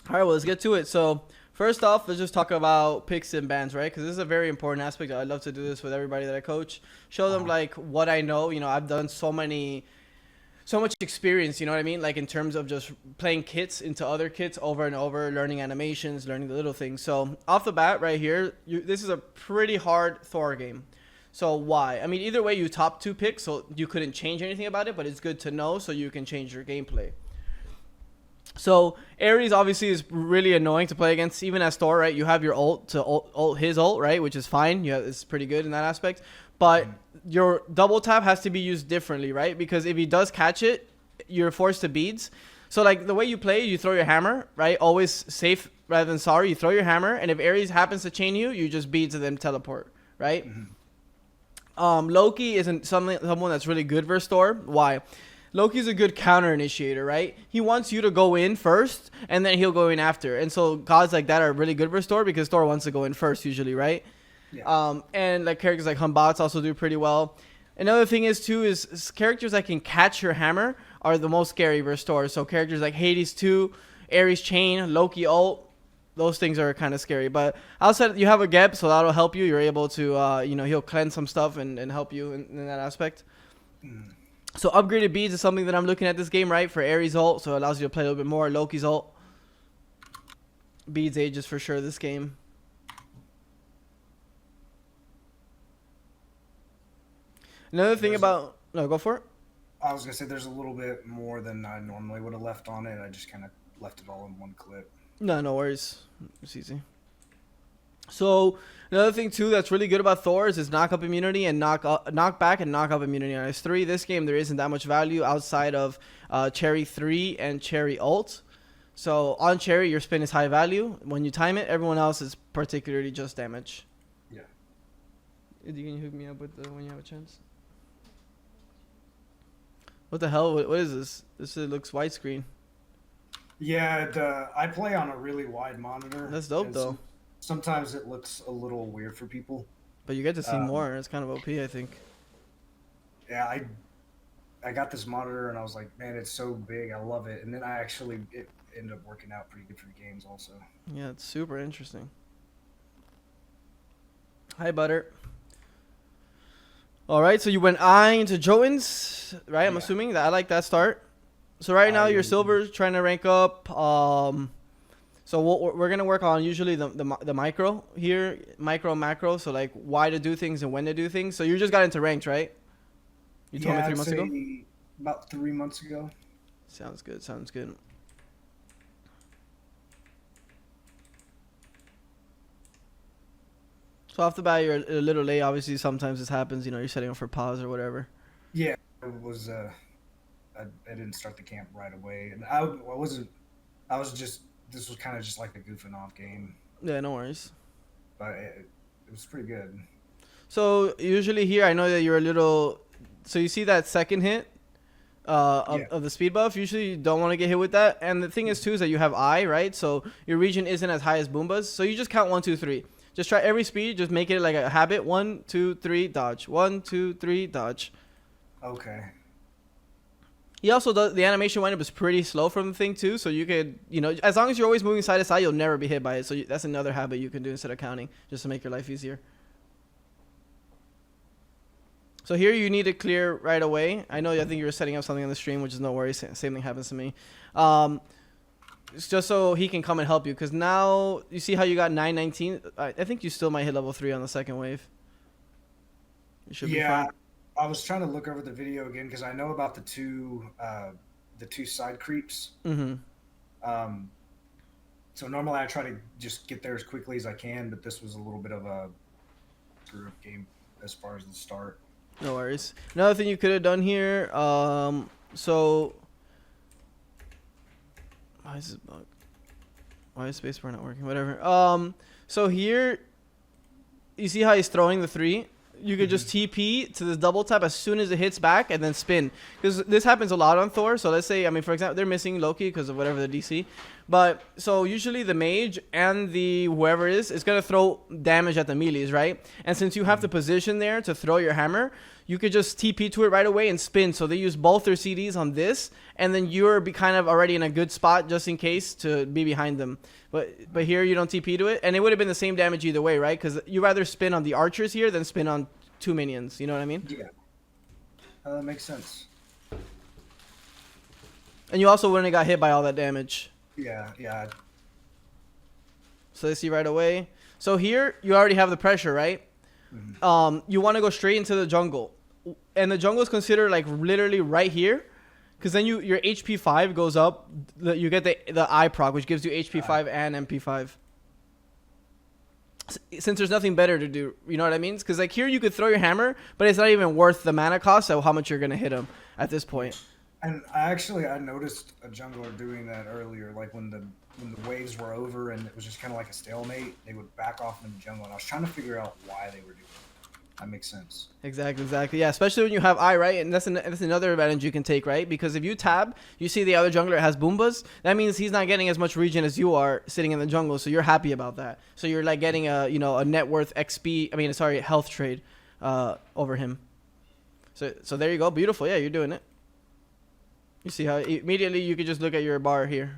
All right, well, let's get to it. So first off, let's just talk about picks and bans, right? Because this is a very important aspect. I love to do this with everybody that I coach. Show them Uh-huh. like what I know. I've done so much experience. You know what I mean? Like in terms of just playing kits into other kits over and over, learning animations, learning the little things. So off the bat, right here, this is a pretty hard Thor game. So why? I mean, either way, you top two picks, so you couldn't change anything about it, but it's good to know so you can change your gameplay. So Ares obviously is really annoying to play against, even as Thor, right? You have your ult to ult his ult, right? Which is fine. Yeah, it's pretty good in that aspect. But your double tap has to be used differently, right? Because if he does catch it, you're forced to beads. So like the way you play, you throw your hammer, right? Always safe rather than sorry. You throw your hammer, and if Ares happens to chain you, you just beads and then teleport, right? Loki isn't someone that's really good versus Thor. Why? Loki's a good counter initiator, right? He wants you to go in first, and then he'll go in after. And so gods like that are really good versus Thor because Thor wants to go in first usually, right? Yeah. And like characters like Humbots also do pretty well. Another thing is characters that can catch your hammer are the most scary versus Thor. So characters like Hades 2, Ares Chain, Loki ult, those things are kind of scary. But outside, you have a Geb, so that'll help you. You're able to, he'll cleanse some stuff and help you in that aspect. So upgraded beads is something that I'm looking at this game, right? For Ares ult, so it allows you to play a little bit more. Loki's ult. Beads ages for sure this game. Another thing There's about... No, go for it. I was gonna say there's a little bit more than I normally would have left on it. I just kind of left it all in one clip. No, no worries. It's easy. So another thing too that's really good about Thor is his knock-up immunity and knockback and knock-up immunity on his 3. This game there isn't that much value outside of Cherry 3 and Cherry ult. So on Cherry your spin is high value. When you time it, everyone else is particularly just damage. Yeah. You can hook me up with when you have a chance. What the hell? What is this? This looks widescreen. Yeah, I play on a really wide monitor. That's dope and though. sometimes it looks a little weird for people. But you get to see Um, more. It's kind of OP, I think. yeah, I got this monitor and I was like, man, it's so big. I love it. And then it ended up working out pretty good for the games also. Yeah, it's super interesting. Hi, Butter. All right, so you went I into Jotun's, right? I'm Yeah. assuming that I like that start. So right now I you're silver, trying to rank up. So we're gonna work on usually the micro here, micro macro. So like why to do things and when to do things. So you just got into ranked, right? You told me yeah, 3 I'd months ago. say about 3 months ago. Sounds good. Sounds good. So off the bat, you're a little late. Obviously, sometimes this happens. You're setting up for pause or whatever. Yeah, it was. I didn't start the camp right away, and I wasn't. I was just. This was kind of just like a goofing off game, Yeah, no worries. but it was pretty good. So usually here, I know that you're a little. So you see that second hit Yeah. of the speed buff. Usually you don't want to get hit with that. And the thing is too is that you have I, right? So your region isn't as high as Boomba's. So you just count 1, 2, 3. Just try every speed. Just make it like a habit. 1, 2, 3, dodge. 1, 2, 3, dodge. Okay. He also does the animation windup is pretty slow from the thing too. So you could as long as you're always moving side to side, you'll never be hit by it. So that's another habit you can do instead of counting, just to make your life easier. So here you need to clear right away. I think you were setting up something on the stream, which is no worries. Same thing happens to me. It's just so he can come and help you. Because now you see how you got 919. I think you still might hit level 3 on the second wave. You should be Yeah, fine. I was trying to look over the video again because I know about the two side creeps. Mm-hmm. Um, so normally I try to just get there as quickly as I can, but this was a little bit of a screw up game as far as the start. No worries. Another thing you could have done here. So why is this bug? Why is spacebar not working? Whatever. So here you see how he's throwing the 3. You could just TP to this double tap as soon as it hits back and then spin. Because this happens a lot on Thor. So let's say, for example, they're missing Loki because of whatever the DC. But so usually the mage and the whoever is gonna throw damage at the melees, right? And since you have the position there to throw your hammer, you could just TP to it right away and spin. So they use both their CDs on this, and then you're kind of already in a good spot just in case to be behind them. But here you don't TP to it, and it would have been the same damage either way, right? Because you rather spin on the archers here than spin on 2 minions. You know what I mean? Yeah. That makes sense. And you also wouldn't have got hit by all that damage. Yeah, yeah. So they see right away. So here you already have the pressure, right? You want to go straight into the jungle, and the jungle is considered like literally right here, because then your HP 5 goes up. You get the I proc, which gives you HP 5 and MP 5. Since there's nothing better to do, you know what I mean? Because like here you could throw your hammer, but it's not even worth the mana cost of how much you're gonna hit him at this point. And I noticed a jungler doing that earlier, like when the waves were over and it was just kind of like a stalemate, they would back off in the jungle, and I was trying to figure out why they were doing it. That makes sense. Exactly. Yeah, especially when you have eye, right? And that's another advantage you can take, right? Because if you tab, you see the other jungler has Boombas, that means he's not getting as much regen as you are sitting in the jungle, so you're happy about that. So you're like getting a net worth health trade over him. So there you go. Beautiful. Yeah, you're doing it. You see how immediately you could just look at your bar here.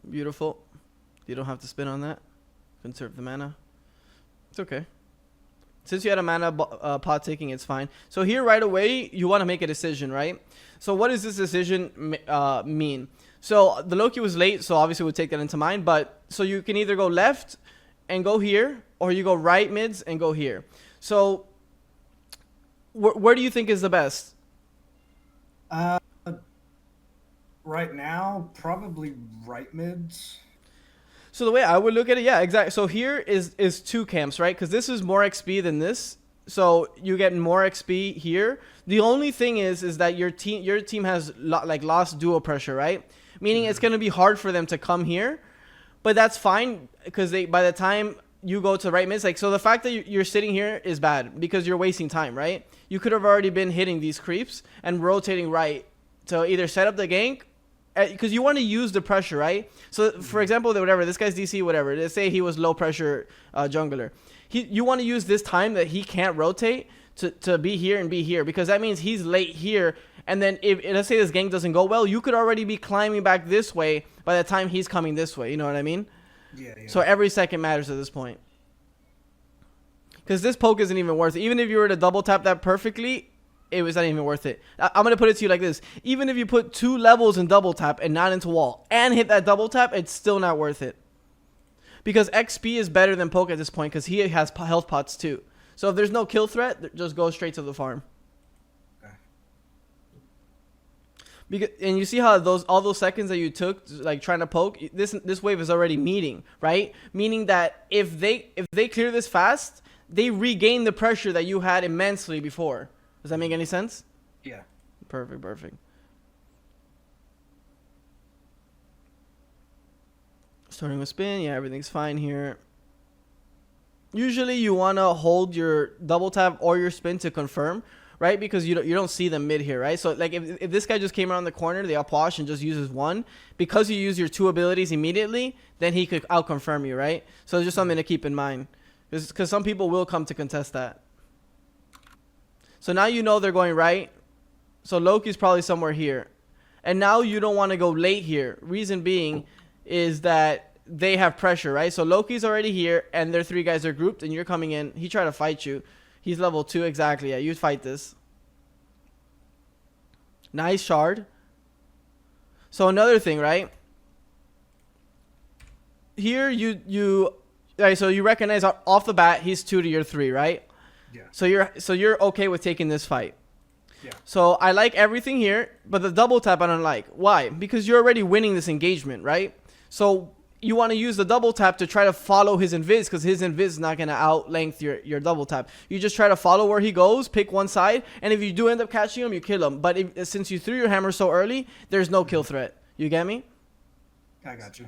Beautiful. You don't have to spin on that. Conserve the mana. It's okay. Since you had a mana pot ticking, it's fine. So here right away, you want to make a decision, right? So what does this decision mean? So the Loki was late, so obviously we'll take that into mind. But so you can either go left and go here, or you go right mids and go here. So where do you think is the best? Right now, probably right mids. So the way I would look at it, yeah, exactly. So here is 2 camps, right? Because this is more XP than this. So you get more XP here. The only thing is that your team has lost duo pressure, right? Meaning it's going to be hard for them to come here. But that's fine, because by the time you go to right mids, like, so the fact that you're sitting here is bad because you're wasting time, right? You could have already been hitting these creeps and rotating right to either set up the gank, because you want to use the pressure, right? So for example, whatever, this guy's DC, whatever, let's say he was low pressure jungler. You want to use this time that he can't rotate to be here and be here, because that means he's late here. And then if let's say this gank doesn't go well, you could already be climbing back this way by the time he's coming this way. You know what I mean? Yeah. So every second matters at this point. Because this poke isn't even worth it. Even if you were to double tap that perfectly, it was not even worth it. I'm going to put it to you like this. Even if you put 2 levels in double tap and not into wall and hit that double tap, it's still not worth it. Because XP is better than poke at this point, because he has health pots too. So if there's no kill threat, just go straight to the farm. And you see how all those seconds that you took, like trying to poke, this wave is already meeting, right? Meaning that if they clear this fast, they regain the pressure that you had immensely before. Does that make any sense? Yeah. Perfect. Starting with spin, yeah, everything's fine here. Usually you want to hold your double tap or your spin to confirm, right? Because you don't see them mid here, right? So like if this guy just came around the corner, the upwash, and just uses 1, because you use your 2 abilities immediately, then he could out confirm you, right? So it's just something to keep in mind, because some people will come to contest that. So now you know they're going right. So Loki's probably somewhere here. And now you don't want to go late here. Reason being is that they have pressure, right? So Loki's already here, and their 3 guys are grouped, and you're coming in. He tried to fight you. He's level 2, exactly. Yeah, you fight this. Nice shard. So another thing, right? Here so you recognize off the bat he's 2 to your 3, right? Yeah. So you're okay with taking this fight. Yeah. So I like everything here, but the double tap I don't like. Why? Because you're already winning this engagement, right? So you want to use the double tap to try to follow his invis, because his invis is not going to out-length your double tap. You just try to follow where he goes, pick one side, and if you do end up catching him, you kill him. But since you threw your hammer so early, there's no kill threat. You get me? I got you.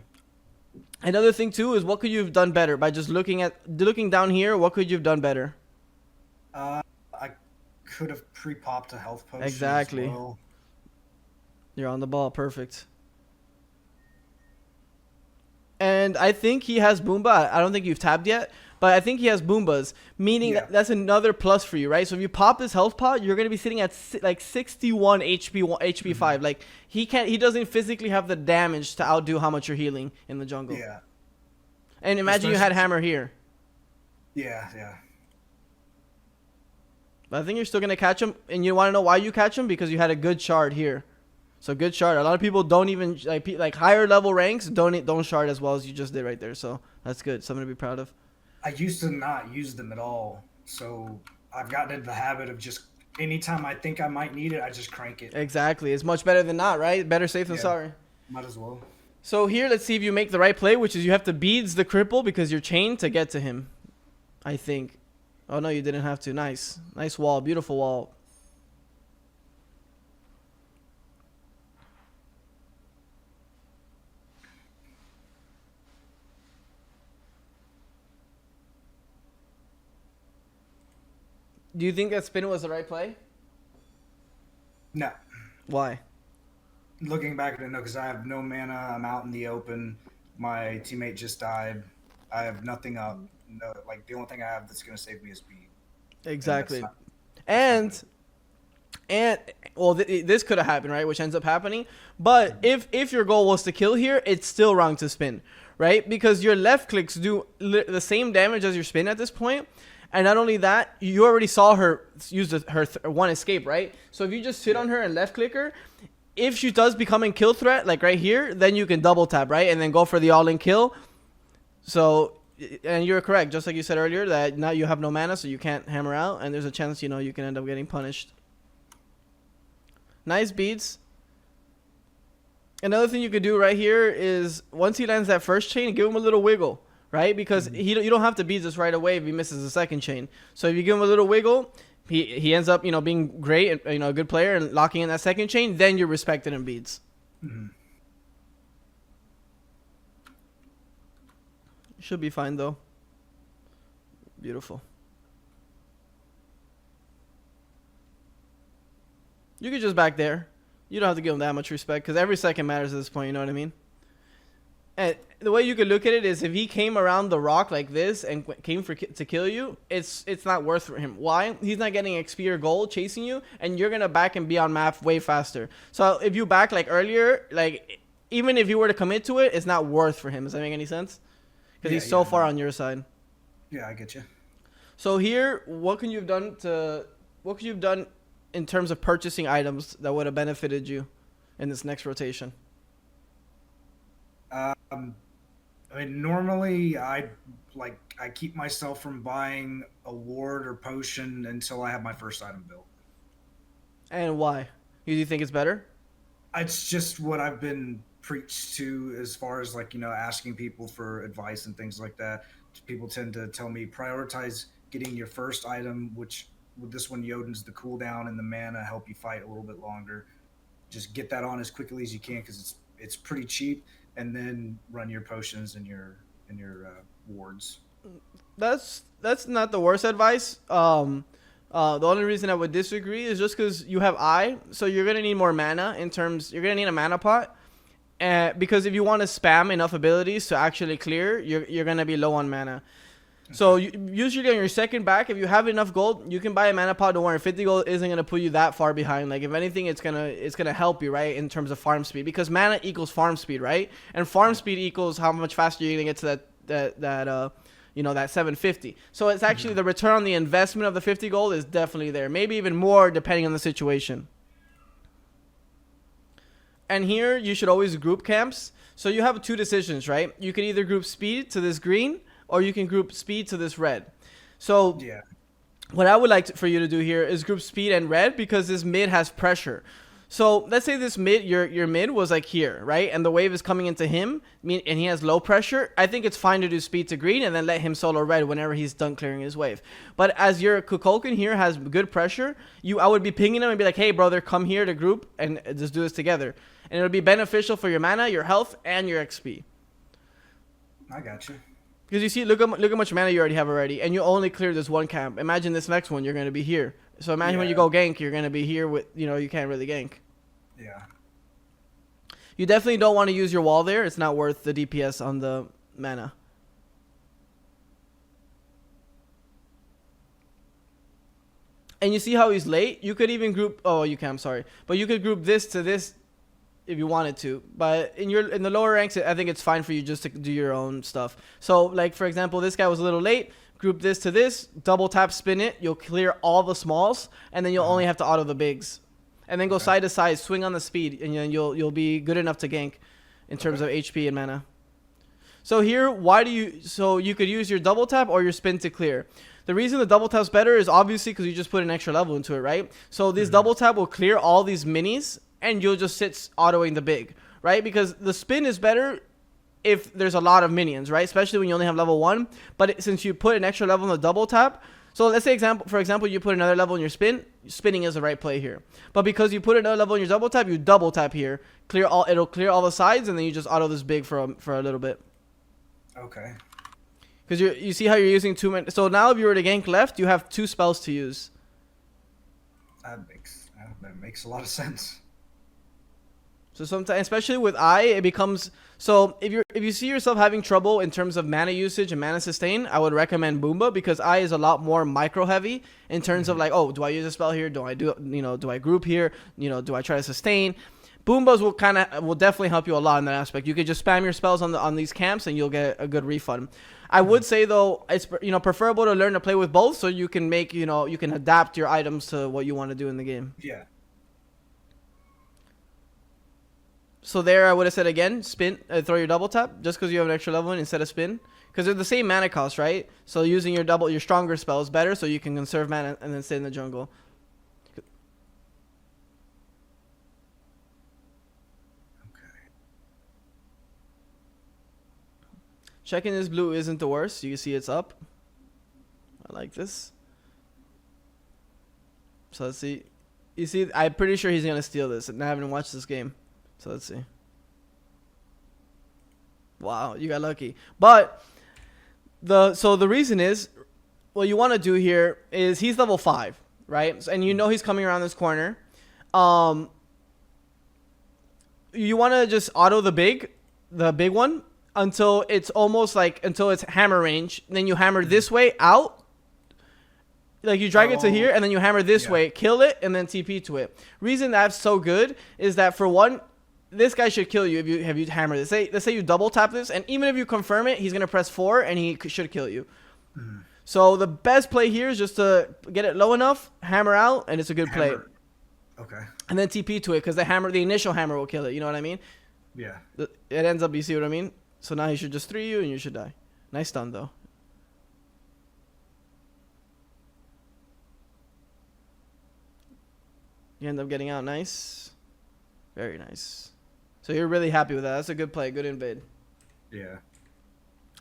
Another thing too is, what could you have done better by just looking down here? What could you have done better? I could have pre-popped a health potion. Exactly. As well. You're on the ball. Perfect. And I think he has Boomba. I don't think you've tabbed yet, but I think he has Boombas, meaning that's another plus for you, right? So if you pop his health pot, you're going to be sitting at like 61 HP 5. Like he doesn't physically have the damage to outdo how much you're healing in the jungle. Yeah. And imagine you had Hammer here. Yeah, yeah. But I think you're still going to catch him. And you want to know why you catch him? Because you had a good shard here. So good shard. A lot of people don't even like higher level ranks don't shard as well as you just did right there. So that's good. Something to be proud of. I used to not use them at all. So I've gotten into the habit of just anytime I think I might need it, I just crank it. Exactly. It's much better than not, right? Better safe than sorry. Might as well. So here, let's see if you make the right play, which is you have to beads the cripple because you're chained to get to him. I think. Oh, no, you didn't have to. Nice. Nice wall. Beautiful wall. Do you think that spin was the right play? No. Why? Looking back at it, no, because I have no mana. I'm out in the open. My teammate just died. I have nothing up. No, like the only thing I have that's gonna save me is speed. Exactly. And well, this could have happened, right? Which ends up happening. But if your goal was to kill here, it's still wrong to spin, right? Because your left clicks do the same damage as your spin at this point. And not only that, you already saw her use her one escape, right? So if you just sit on her and left click her, if she does become a kill threat, like right here, then you can double tap, right? And then go for the all-in kill. So, and you're correct, just like you said earlier, that now you have no mana, so you can't hammer out. And there's a chance, you know, you can end up getting punished. Nice beats. Another thing you could do right here is once he lands that first chain, give him a little wiggle. Right? Because you don't have to beat this right away if he misses the second chain. So if you give him a little wiggle, he ends up, you know, being great and, you know, a good player and locking in that second chain, then you're respected in beads. Should be fine though. Beautiful. You could just back there. You don't have to give him that much respect because every second matters at this point, you know what I mean? And the way you could look at it is if he came around the rock like this and came to kill you, it's not worth for him. Why? He's not getting XP or gold chasing you, and you're going to back and be on map way faster. So if you back like earlier, like even if you were to commit to it, it's not worth for him. Does that make any sense? Because he's so far on your side. Yeah, I get you. So here, what could you have done in terms of purchasing items that would have benefited you in this next rotation? I mean, normally I keep myself from buying a ward or potion until I have my first item built. And why? Do you think it's better? It's just what I've been preached to as far as like, you know, asking people for advice and things like that. People tend to tell me prioritize getting your first item, which with this one Jotun's the cooldown and the mana help you fight a little bit longer. Just get that on as quickly as you can because it's pretty cheap. And then run your potions and your wards. That's not the worst advice. The only reason I would disagree is just because you have eye, so you're gonna need more mana. You're gonna need a mana pot, because if you want to spam enough abilities to actually clear, you're gonna be low on mana. So usually on your second back, if you have enough gold, you can buy a mana pot. Don't worry, 50 gold isn't gonna put you that far behind. Like if anything, it's gonna help you, right, in terms of farm speed, because mana equals farm speed, right? And farm speed equals how much faster you're gonna get to that 750. So it's actually the return on the investment of the 50 gold is definitely there, maybe even more depending on the situation. And here you should always group camps. So you have two decisions, right? You can either group speed to this green, or you can group speed to this red. So what I would like for you to do here is group speed and red because this mid has pressure. So let's say this mid, your mid was like here, right? And the wave is coming into him and he has low pressure. I think it's fine to do speed to green and then let him solo red whenever he's done clearing his wave. But as your Kukulkan here has good pressure, I would be pinging him and be like, hey brother, come here to group and just do this together. And it'll be beneficial for your mana, your health, and your XP. I got you. Because you see, look how much mana you already have already, and you only cleared this one camp. Imagine this next one, you're going to be here. So imagine when you go gank, you're going to be here with, you know, you can't really gank. Yeah. You definitely don't want to use your wall there. It's not worth the DPS on the mana. And you see how he's late? You could even group... Oh, you can, I'm sorry. But you could group this to this if you wanted to. But in the lower ranks, I think it's fine for you just to do your own stuff. So, like, for example, this guy was a little late. Group this to this. Double tap, spin it. You'll clear all the smalls. And then you'll only have to auto the bigs. And then go side to side. Swing on the speed. And then you'll be good enough to gank in terms of HP and mana. So here, so you could use your double tap or your spin to clear. The reason the double tap's better is obviously because you just put an extra level into it, right? So this double tap will clear all these minis, and you'll just sit autoing the big, right? Because the spin is better if there's a lot of minions, right? Especially when you only have level 1. But since you put an extra level in the double tap, so let's say for example, you put another level in your spin. Spinning is the right play here. But because you put another level in your double tap, you double tap here, it'll clear all the sides, and then you just auto this big for a little bit. Okay. Because you see how you're using 2 many. So now if you were to gank left, you have 2 spells to use. That makes a lot of sense. So sometimes, especially with it becomes... So if you see yourself having trouble in terms of mana usage and mana sustain, I would recommend Boomba, because is a lot more micro heavy in terms of like, oh, do I use a spell here? Do I group here? Do I try to sustain? Boombas will definitely help you a lot in that aspect. You could just spam your spells on these camps and you'll get a good refund. I would say though, it's preferable to learn to play with both, so you can make you can adapt your items to what you want to do in the game. Yeah. So there, I would have said again, spin, throw your double tap, just because you have an extra level instead of spin, because they're the same mana cost, right? So using your stronger spell is better, so you can conserve mana and then stay in the jungle. Checking this blue isn't the worst. You can see it's up. I like this. So let's see. You see, I'm pretty sure he's going to steal this. And I haven't watched this game. So let's see. Wow, you got lucky. But the reason is, what you want to do here is he's level 5, right? And you know he's coming around this corner. You want to just auto the big one, until it's almost like, until it's hammer range. Then you hammer this way out. Like you drag it to here, and then you hammer this way, kill it, and then TP to it. Reason that's so good is that, for one, this guy should kill you if you hammer this. Let's say you double tap this, and even if you confirm it, he's going to press 4, and he should kill you. So the best play here is just to get it low enough, hammer out, and it's a good play. Okay. And then TP to it, because the initial hammer will kill it. You know what I mean? Yeah. It ends up, you see what I mean? So now he should just 3 you, and you should die. Nice stun, though. You end up getting out nice. Very nice. So you're really happy with that. That's a good play. Good invade. Yeah.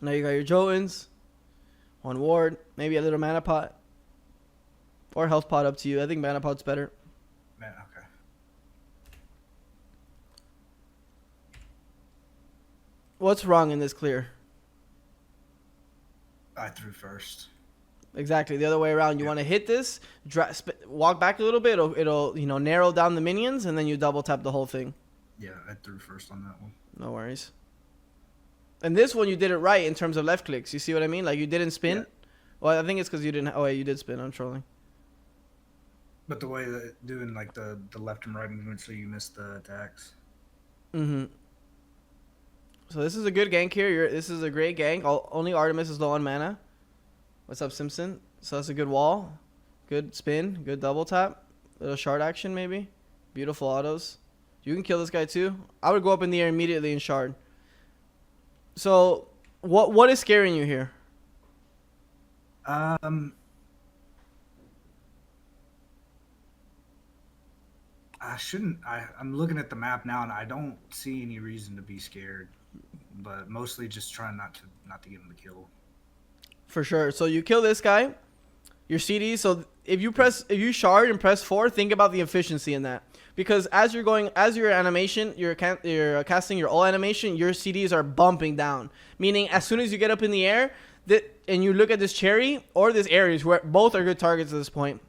Now you got your Jotuns. 1 ward. Maybe a little mana pot. Or health pot, up to you. I think mana pot's better. Man, okay. What's wrong in this clear? I threw first. Exactly, the other way around. You want to hit this, walk back a little bit. It'll narrow down the minions, and then you double tap the whole thing. Yeah, I threw first on that one. No worries. And this one you did it right in terms of left clicks. You see what I mean? Like you didn't spin. Yeah. Well, I think it's because you didn't. Oh, wait, you did spin. I'm trolling. But the way that doing like the left and right movement, so you missed the attacks. Mm-hmm. So this is a good gank here. This is a great gank. Only Artemis is low on mana. What's up, Simpson? So that's a good wall. Good spin. Good double tap. Little shard action, maybe. Beautiful autos. You can kill this guy, too. I would go up in the air immediately and shard. So, what is scaring you here? I shouldn't. I'm looking at the map now, and I don't see any reason to be scared. But mostly just trying not to get him the kill. For sure. So you kill this guy, your CD. So if you shard and press 4, think about the efficiency in that, because as your animation, you're casting your ult animation, your CDs are bumping down. Meaning, as soon as you get up in the air, and you look at this cherry or this Ares, where both are good targets at this point,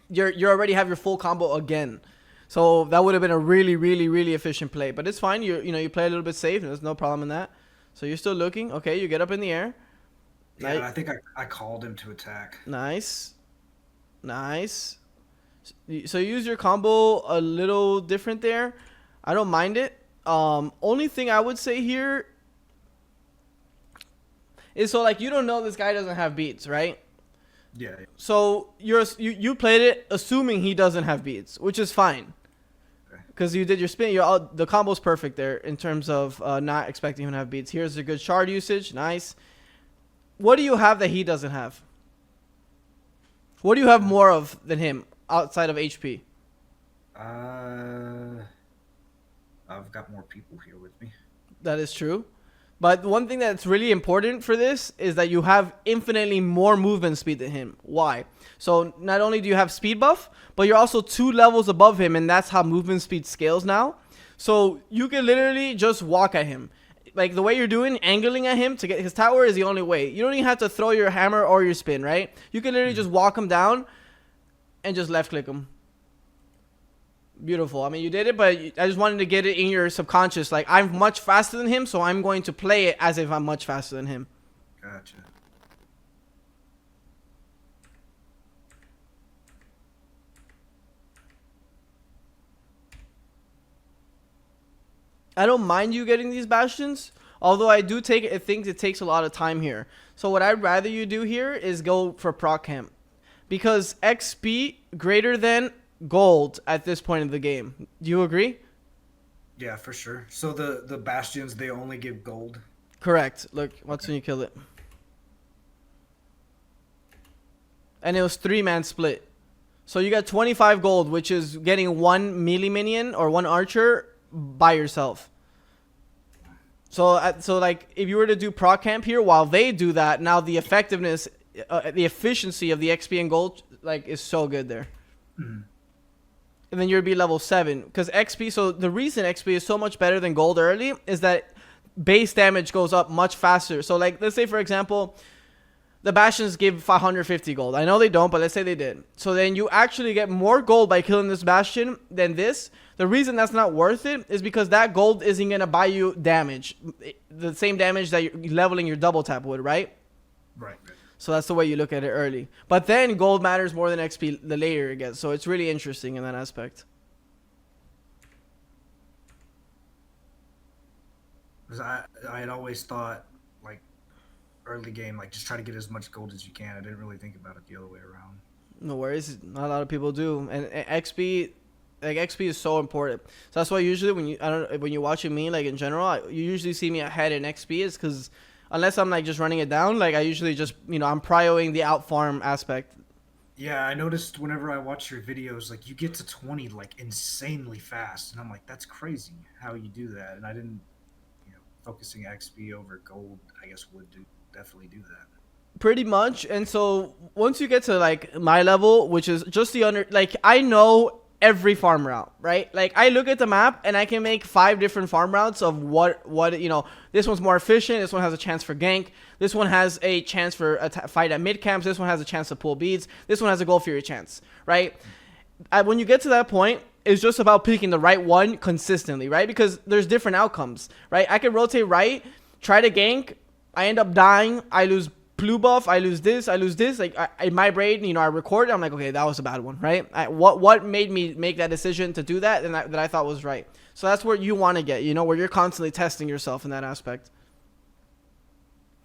you already have your full combo again. So that would have been a really, really, really efficient play. But it's fine. You play a little bit safe. There's no problem in that. So you're still looking. Okay, you get up in the air. Yeah, I think I called him to attack. Nice. Nice. So you use your combo a little different there. I don't mind it. Only thing I would say here is so like you don't know this guy doesn't have beats, right? Yeah. So you played it assuming he doesn't have beats, which is fine. Because you did your spin, the combo's perfect there in terms of not expecting him to have beats. Here's a good shard usage. Nice. What do you have that he doesn't have? What do you have more of than him outside of HP? I've got more people here with me. That is true. But one thing that's really important for this is that you have infinitely more movement speed than him. Why? So not only do you have speed buff, but you're also 2 levels above him, and that's how movement speed scales now. So you can literally just walk at him. Like the way you're doing, angling at him to get his tower is the only way. You don't even have to throw your hammer or your spin, right? You can literally just walk him down and just left click him. Beautiful. I mean, you did it, but I just wanted to get it in your subconscious. Like, I'm much faster than him, so I'm going to play it as if I'm much faster than him. Gotcha. I don't mind you getting these bastions, although I think it takes a lot of time here. So what I'd rather you do here is go for proc camp, because XP greater than gold at this point in the game. Do you agree? Yeah, for sure. So the bastions, they only give gold? Correct. Look, watch when you kill it. And it was 3-man split. So you got 25 gold, which is getting 1 melee minion or 1 archer by yourself. So like if you were to do proc camp here while they do that, now the effectiveness, the efficiency of the XP and gold like is so good there. Mm-hmm. And then you'd be level 7 because XP. So the reason XP is so much better than gold early is that base damage goes up much faster. So like let's say for example, the bastions give 550 gold. I know they don't, but let's say they did. So then you actually get more gold by killing this bastion than this. The reason that's not worth it is because that gold isn't going to buy you damage. The same damage that you're leveling your double tap would, right? Right. So that's the way you look at it early. But then gold matters more than XP the later it gets. So it's really interesting in that aspect. Because I had always thought, like, early game, like, just try to get as much gold as you can. I didn't really think about it the other way around. No worries. Not a lot of people do. And XP... like XP is so important. So that's why usually when you're watching me like in general, you usually see me ahead in XP is because unless I'm like just running it down, like I usually just I'm prioing the out farm aspect. Yeah, I noticed whenever I watch your videos, like you get to 20 like insanely fast, and I'm like, that's crazy how you do that. And I didn't, focusing XP over gold, I guess would definitely do that. Pretty much. And so once you get to like my level, which is just I know every farm route, right? Like I look at the map and I can make 5 different farm routes of what this one's more efficient, this one has a chance for gank, this one has a chance for a fight at mid camps, this one has a chance to pull beads, this one has a gold fury chance, right? When you get to that point, it's just about picking the right one consistently, right? Because there's different outcomes, right? I can rotate right, try to gank, I end up dying, I lose blue buff, I lose this. Like in my brain, I record it, I'm like, okay, that was a bad one, right? What made me make that decision to do that and that I thought was right? So that's where you want to get, where you're constantly testing yourself in that aspect.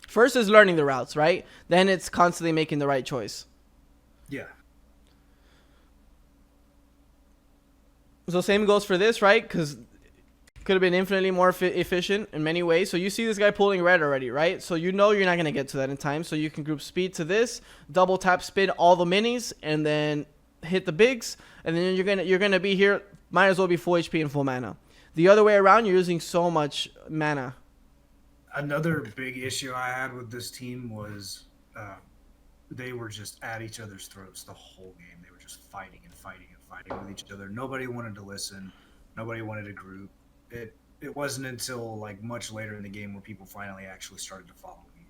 First is learning the routes, right? Then it's constantly making the right choice. Yeah. So same goes for this, right? Because could have been infinitely more efficient in many ways. So you see this guy pulling red already, right? So you're not going to get to that in time. So you can group speed to this, double tap spin all the minis, and then hit the bigs. And then you're gonna be here, might as well be full HP and full mana. The other way around, you're using so much mana. Another big issue I had with this team was they were just at each other's throats the whole game. They were just fighting and fighting and fighting with each other. Nobody wanted to listen. Nobody wanted to group. It wasn't until like much later in the game where people finally actually started to follow me.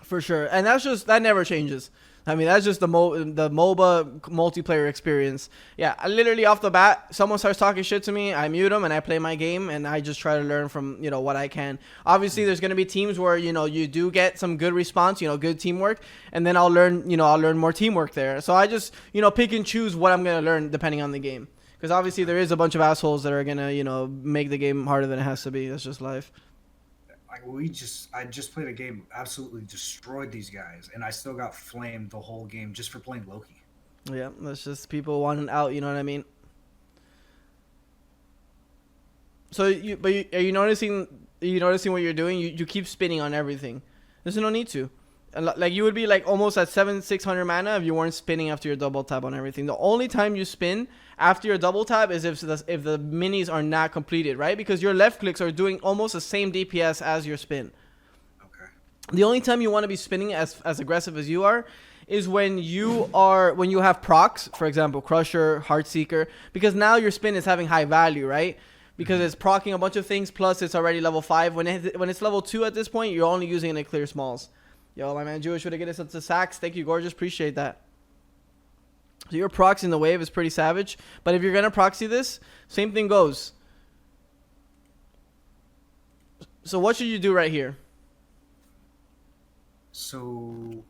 For sure, and that never changes. I mean, that's just the MOBA multiplayer experience. Yeah, I literally off the bat, someone starts talking shit to me, I mute them and I play my game and I just try to learn from what I can. Obviously, there's gonna be teams where you do get some good response, good teamwork, and then I'll learn more teamwork there. So I just pick and choose what I'm gonna learn depending on the game, because obviously there is a bunch of assholes that are gonna make the game harder than it has to be. That's just life. Like I just played a game, absolutely destroyed these guys, and I still got flamed the whole game just for playing Loki. Yeah, that's just people wanting out. You know what I mean? So are you noticing? Are you noticing what you're doing? You keep spinning on everything. There's no need to. Like you would be like almost at 600 mana if you weren't spinning after your double tap on everything. The only time you spin after your double tap is if the minis are not completed, right? Because your left clicks are doing almost the same DPS as your spin. Okay. The only time you want to be spinning as aggressive as you are is when you have procs, for example, Crusher, Heartseeker, because now your spin is having high value, right? Because it's proccing a bunch of things, plus it's already level 5. When it's level 2 at this point, you're only using it to clear smalls. Yo, my man Jewish would have get us up to sacks. Thank you, gorgeous. Appreciate that. So your proxy in the wave is pretty savage. But if you're going to proxy this, same thing goes. So what should you do right here? So...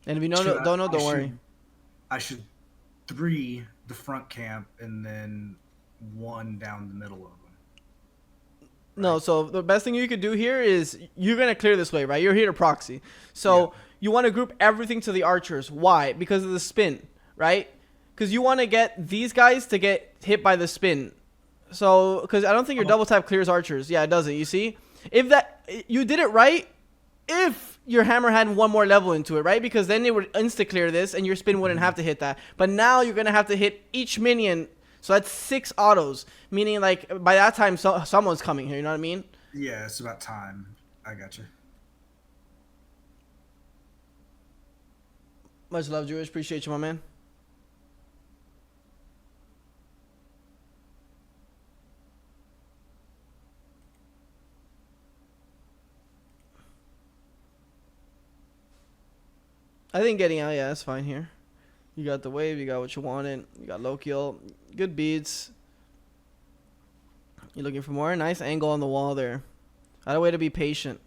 And if you don't know, don't worry. I should 3 the front camp and then 1 down the middle of them. No, so the best thing you could do here is you're going to clear this way, right? You're here to proxy. So you want to group everything to the archers. Why? Because of the spin, right? Because you want to get these guys to get hit by the spin. So, because I don't think your double tap clears archers. Yeah, it doesn't. You see? You did it right if your hammer had 1 more level into it, right? Because then it would insta-clear this and your spin wouldn't have to hit that. But now you're going to have to hit each minion. So that's 6 autos, meaning like by that time someone's coming here. You know what I mean? Yeah, it's about time. I got you. Much love, Jewish. Appreciate you, my man. I think getting out, yeah, that's fine here. You got the wave, you got what you wanted, you got low kill, good beads. You're looking for more? Nice angle on the wall there. Not a way to be patient.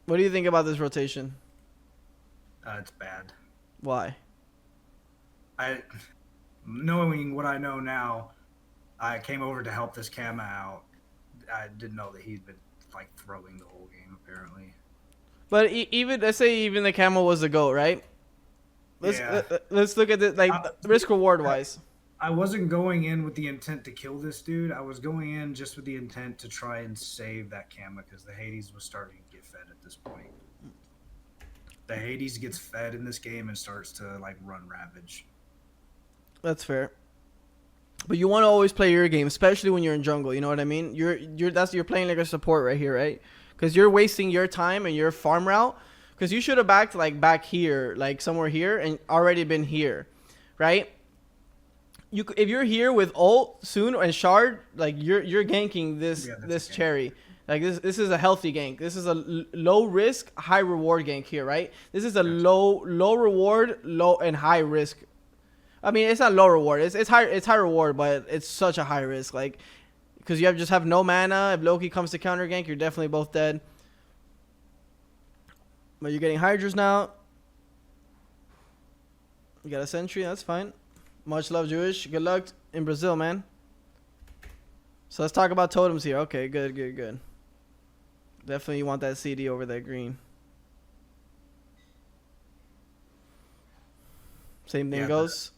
What do you think about this rotation? It's bad. Why? Knowing what I know now, I came over to help this Kama out. I didn't know that he'd been like throwing the whole game apparently. But let's say even the Camel was the GOAT, right? Let's look at it like risk reward wise. I wasn't going in with the intent to kill this dude. I was going in just with the intent to try and save that Kama because the Hades was starting to get fed at this point. The Hades gets fed in this game and starts to like run ravage. That's fair. But you want to always play your game, especially when you're in jungle. You know what I mean? You're playing like a support right here, right? Because you're wasting your time and your farm route. Because you should have backed like back here, like somewhere here, and already been here, right? If you're here with ult soon and shard, like you're ganking this cherry. Like this is a healthy gank. This is a low risk, high reward gank here, right? This is a low reward, low and high risk. I mean, it's not low reward. It's high reward, but it's such a high risk. Like, because you just have no mana. If Loki comes to counter gank, you're definitely both dead. But you're getting Hydras now. You got a sentry. That's fine. Much love, Jewish. Good luck in Brazil, man. So let's talk about totems here. Okay, good. Definitely you want that CD over that green. Same thing goes.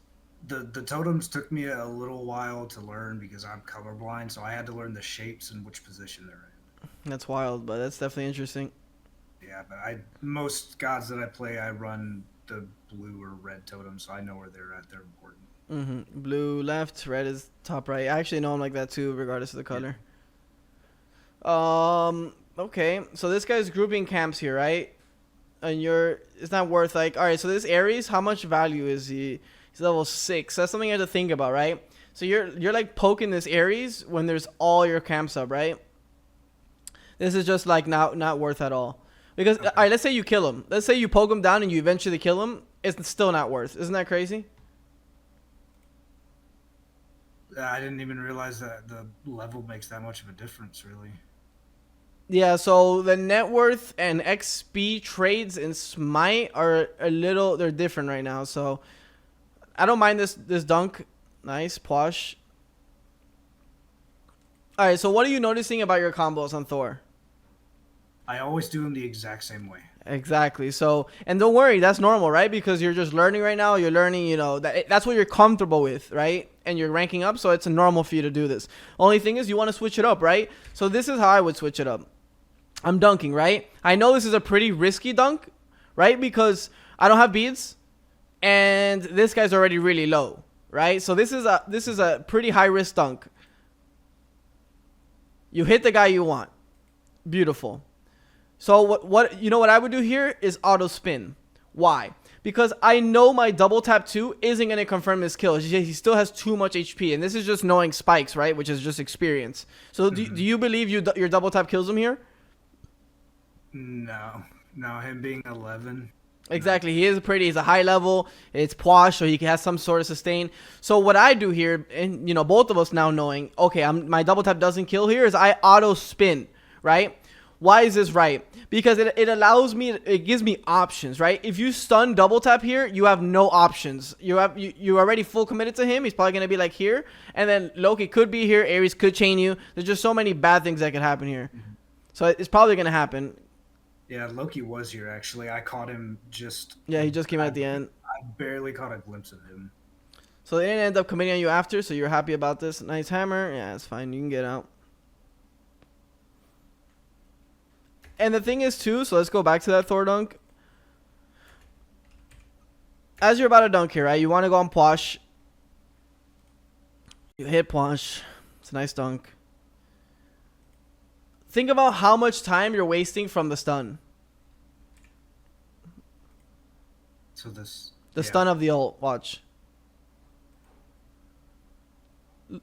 The totems took me a little while to learn because I'm colorblind, so I had to learn the shapes and which position they're in. That's wild, but that's definitely interesting. Yeah, but most gods that I play, I run the blue or red totems, so I know where they're at. They're important. Blue left, red is top right. I actually know them like that too, regardless of the color. Okay, so this guy's grouping camps here, right? And it's not worth like, all right, so this Ares, how much value is he? He's level 6. That's something you have to think about, right? So you're like poking this Ares when there's all your camps up, right? This is just like not worth at all. Because Okay. all right, let's say you kill him. Let's say you poke him down and you eventually kill him. It's still not worth. Isn't that crazy? I didn't even realize that the level makes that much of a difference, really. Yeah, so the net worth and XP trades in Smite are they're different right now. So I don't mind this dunk. Nice, Posh. All right, so what are you noticing about your combos on Thor? I always do them the exact same way. Exactly. So, and don't worry, that's normal, right? Because you're just learning right now. You're learning, that's what you're comfortable with, right? And you're ranking up, so it's normal for you to do this. Only thing is you want to switch it up, right? So this is how I would switch it up. I'm dunking, right? I know this is a pretty risky dunk, right? Because I don't have beads, and this guy's already really low, right? So this is a pretty high risk dunk. You hit the guy you want. Beautiful. So what you know what I would do here is auto spin. Why? Because I know my double tap 2 isn't going to confirm his kill. He still has too much HP, and this is just knowing spikes, right? Which is just experience. So do you believe your double tap kills him here? No, him being 11. Exactly. He's a high level. It's Posh, so he has some sort of sustain. So what I do here, and both of us now knowing, okay, my double tap doesn't kill here, is I auto spin, right? Why is this right? Because it allows me, it gives me options, right? If you stun double tap here, you have no options. You're already full committed to him. He's probably gonna be like here, and then Loki could be here. Ares could chain you. There's just so many bad things that could happen here. So it's probably gonna happen. Yeah, Loki was here, actually. I caught him just... Yeah, he just came out at the end. I barely caught a glimpse of him. So they didn't end up committing on you after, so you're happy about this. Nice hammer. Yeah, it's fine. You can get out. And the thing is, too, so let's go back to that Thor dunk. As you're about to dunk here, right, you want to go on Posh. You hit Posh. It's a nice dunk. Think about how much time you're wasting from the stun. So this... The stun of the ult. Watch.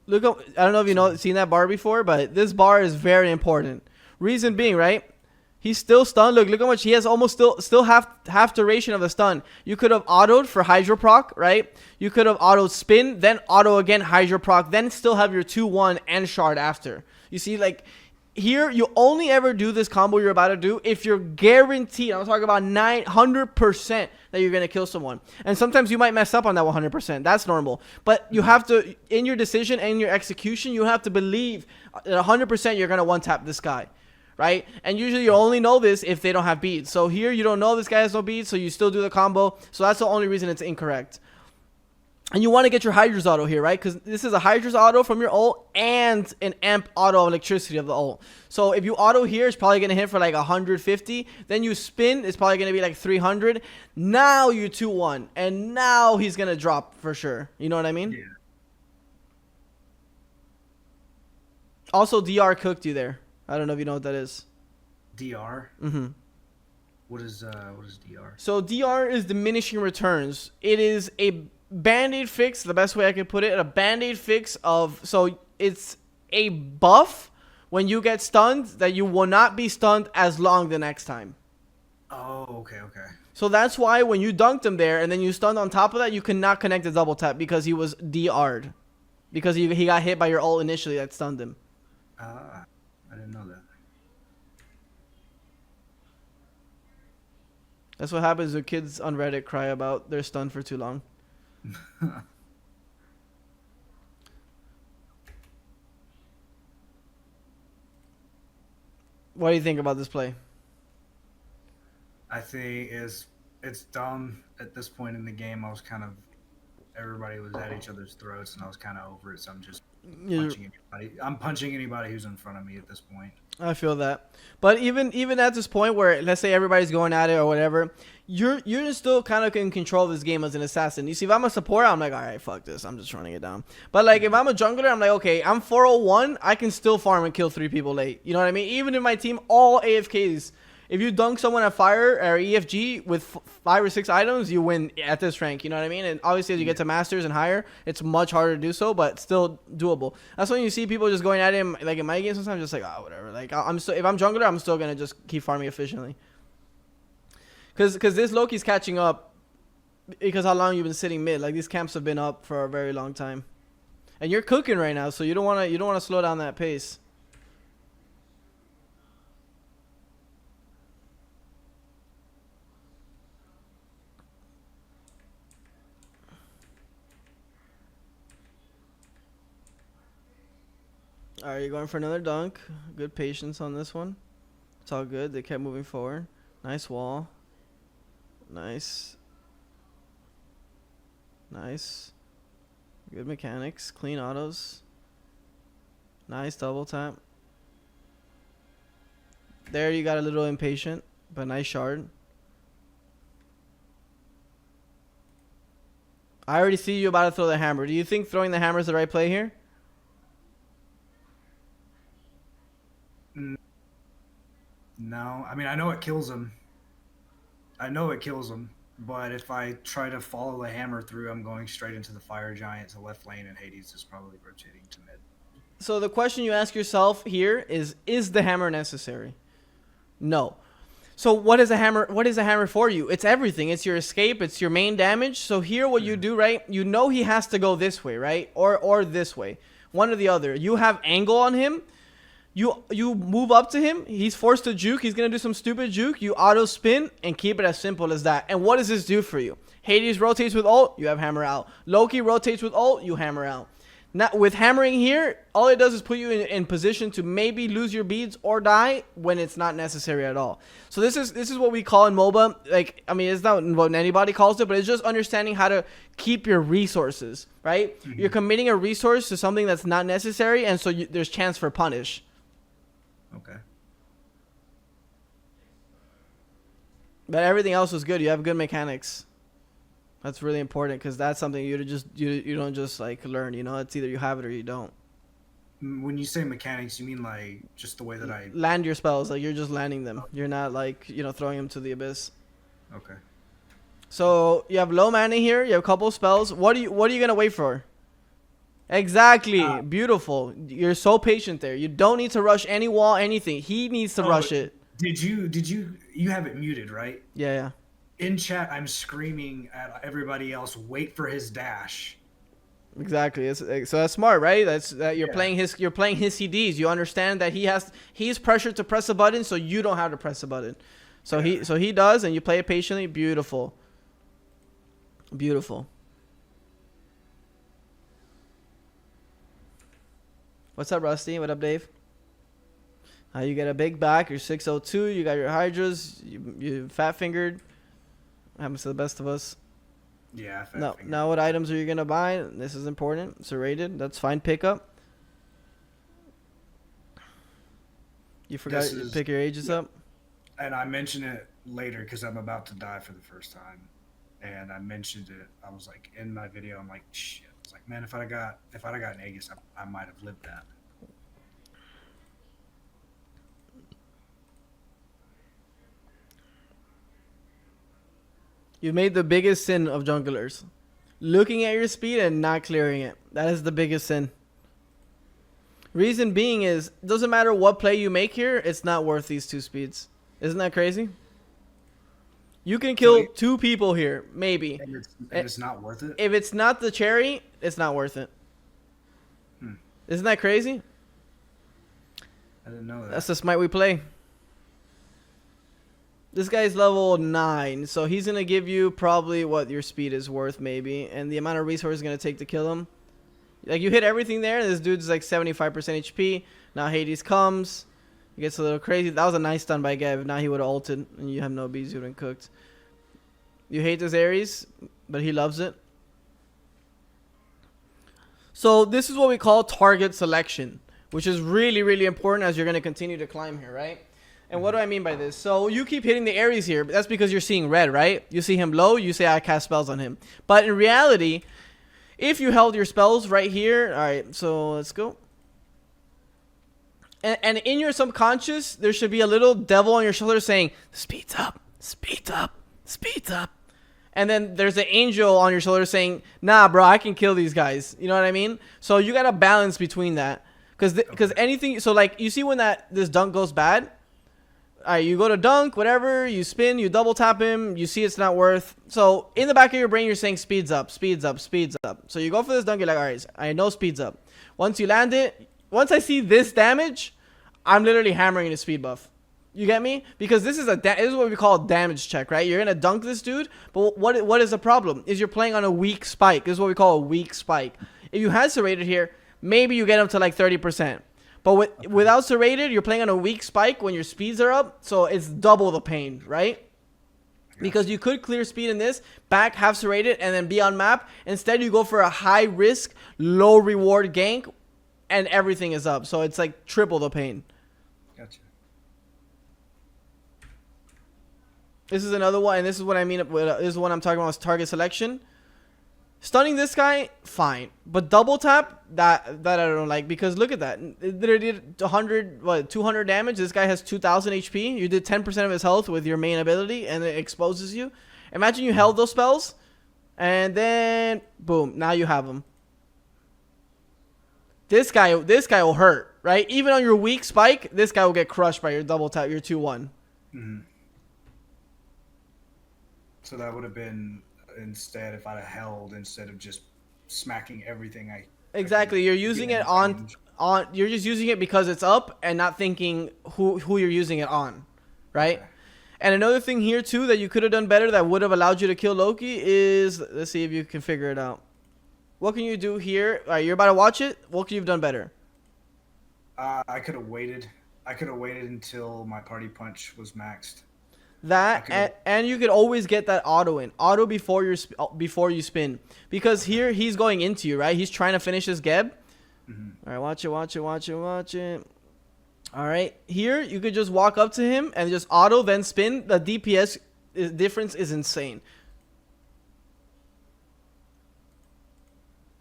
Look up. I don't know if you seen that bar before, but this bar is very important. Reason being, right? He's still stunned. Look how much he has. Almost still half duration of the stun. You could have autoed for Hydro proc, right? You could have autoed spin, then auto again Hydro proc, then still have your 2-1 and shard after. You see, like here, you only ever do this combo you're about to do if you're guaranteed. I'm talking about 900% that you're gonna kill someone. And sometimes you might mess up on that 100%. That's normal. But you have to, in your decision and your execution, you have to believe that 100% you're gonna one tap this guy. Right? And usually you only know this if they don't have beads. So here you don't know this guy has no beads, so you still do the combo. So that's the only reason it's incorrect. And you want to get your Hydra's auto here, right? Because this is a Hydra's auto from your ult and an amp auto electricity of the ult. So if you auto here, it's probably going to hit for like 150. Then you spin, it's probably going to be like 300. Now you 2-1. And now he's going to drop for sure. You know what I mean? Yeah. Also, DR cooked you there. I don't know if you know what that is. DR? Mm-hmm. What is DR? So DR is diminishing returns. It is a band-aid fix, the best way I could put it. A band-aid fix of... So it's a buff when you get stunned that you will not be stunned as long the next time. Oh, okay. So that's why when you dunked him there and then you stunned on top of that, you cannot connect the double tap because he was DR'd. Because he got hit by your ult initially that stunned him. I didn't know that. That's what happens when kids on Reddit cry about they're stunned for too long. What do you think about this play? I think it's dumb at this point in the game. Everybody was at each other's throats, and I was kind of over it. So I'm just punching anybody. I'm punching anybody who's in front of me at this point. I feel that. But even at this point where let's say everybody's going at it or whatever, you're still kind of in control of this game as an assassin. You see, if I'm a supporter, I'm like, all right, fuck this, I'm just running it down. But like if I'm a jungler, I'm like, okay, I'm 401, I can still farm and kill 3 people late. You know what I mean? Even if my team all AFKs, if you dunk someone at fire or EFG with 5 or 6 items, you win at this rank. You know what I mean? And obviously, as you get to masters and higher, it's much harder to do so, but still doable. That's when you see people just going at him. Like in my game, sometimes just like, oh, whatever. Like I'm still, if I'm jungler, I'm still gonna just keep farming efficiently. Cause this Loki's catching up because how long you've been sitting mid. Like these camps have been up for a very long time, and you're cooking right now, so you don't wanna slow down that pace. Alright, you're going for another dunk. Good patience on this one. It's all good. They kept moving forward. Nice wall. Nice. Nice. Good mechanics. Clean autos. Nice double tap. There you got a little impatient, but nice shard. I already see you about to throw the hammer. Do you think throwing the hammer is the right play here? No, I mean I know it kills him. I know it kills him, but if I try to follow the hammer through, I'm going straight into the fire giant to left lane, and Hades is probably rotating to mid. So the question you ask yourself here is the hammer necessary? No. So what is a hammer? What is a hammer for you? It's everything. It's your escape. It's your main damage. So here, what you do, right? You know he has to go this way, right? Or this way, one or the other. You have angle on him. You move up to him. He's forced to juke. He's gonna do some stupid juke. You auto spin and keep it as simple as that. And what does this do for you? Hades rotates with ult. You have hammer out. Loki rotates with ult. You hammer out. Now, with hammering here, all it does is put you in position to maybe lose your beads or die when it's not necessary at all. So this is what we call in MOBA, like, I mean, it's not what anybody calls it, but it's just understanding how to keep your resources, right? Mm-hmm. You're committing a resource to something that's not necessary, and so there's chance for punish. Okay. But everything else was good. You have good mechanics. That's really important because that's something you don't just like learn. You know, it's either you have it or you don't. When you say mechanics, you mean like just the way that I land your spells? Like you're just landing them. You're not like throwing them to the abyss. Okay. So you have low mana here. You have a couple of spells. What are you gonna wait for? Exactly. Beautiful. You're so patient there. You don't need to rush any wall, anything. He needs to rush it. Did you have it muted, right? Yeah. In chat, I'm screaming at everybody else, wait for his dash. Exactly. So that's smart, right? You're playing his CDs. You understand that he's pressured to press a button, so you don't have to press a button. So he does, and you play it patiently. Beautiful. Beautiful. What's up, Rusty? What up, Dave? You get a big back. You're 602. You got your Hydras. You fat-fingered. Happens to the best of us. Yeah, now what items are you going to buy? This is important. It's a rated. That's fine pickup. You forgot to pick your ages up? And I mention it later because I'm about to die for the first time. And I mentioned it. I was like, in my video, I'm like, shit. I was like, man, if I'd have got an Aegis, I might have lived that. You made the biggest sin of junglers. Looking at your speed and not clearing it. That is the biggest sin. Reason being is, doesn't matter what play you make here, it's not worth these 2 speeds. Isn't that crazy? You can kill 2 people here, maybe. And it's not worth it? If it's not the cherry, it's not worth it. Isn't that crazy? I didn't know that. That's the smite we play. This guy's level 9, so he's going to give you probably what your speed is worth, maybe, and the amount of resources it's going to take to kill him. Like, you hit everything there. This dude's like 75% HP. Now Hades comes. He gets a little crazy. That was a nice stun by Gav. Now he would have ulted, and you have no bees. You would have been cooked. You hate this Ares, but he loves it. So this is what we call target selection. which is really, really important as you're going to continue to climb here, right? And what do I mean by this? So you keep hitting the Ares here, but that's because you're seeing red, right? You see him low, you say I cast spells on him. But in reality, if you held your spells right here, all right, so let's go. And in your subconscious, there should be a little devil on your shoulder saying, speeds up, speeds up, speeds up. And then there's an angel on your shoulder saying, nah, bro, I can kill these guys. You know what I mean? So you got to balance between that. Because anything, so like you see when this dunk goes bad, all right, you go to dunk, whatever, you spin, you double tap him, you see it's not worth. So in the back of your brain, you're saying speeds up, speeds up, speeds up. So you go for this dunk, you're like, all right, I know speeds up. Once you land it, once I see this damage, I'm literally hammering a speed buff. You get me? Because this is this is what we call a damage check, right? You're gonna dunk this dude, but what is the problem? Is you're playing on a weak spike. This is what we call a weak spike. If you had serrated here, maybe you get him to like 30%. But without serrated, you're playing on a weak spike when your speeds are up, so it's double the pain, right? Because you could clear speed in this, back, have serrated, and then be on map. Instead, you go for a high risk, low reward gank, and everything is up. So it's like triple the pain. Gotcha. This is another one, and this is what I mean. This is what I'm talking about is target selection. Stunning this guy, fine, but double tap that I don't like, because look at that. It did 200 damage. This guy has 2,000 HP. You did 10% of his health with your main ability, and it exposes you. Imagine you held those spells, and then boom, now you have him. This guy will hurt, right? Even on your weak spike, this guy will get crushed by your double tap, your 2-1. Mm-hmm. So that would have been instead if I'd have held instead of just smacking everything exactly. You're using it on you're just using it because it's up and not thinking who you're using it on, right? Okay. And another thing here too that you could have done better that would have allowed you to kill Loki is, let's see if you can figure it out. What can you do here? All right, you're about to watch it. What could you have done better? I could have waited. I could have waited until my party punch was maxed. That and you could always get that auto before you spin, because here he's going into you, right? He's trying to finish his Geb. Mm-hmm. All right, watch it. All right, here you could just walk up to him and just auto, then spin. The DPS difference is insane.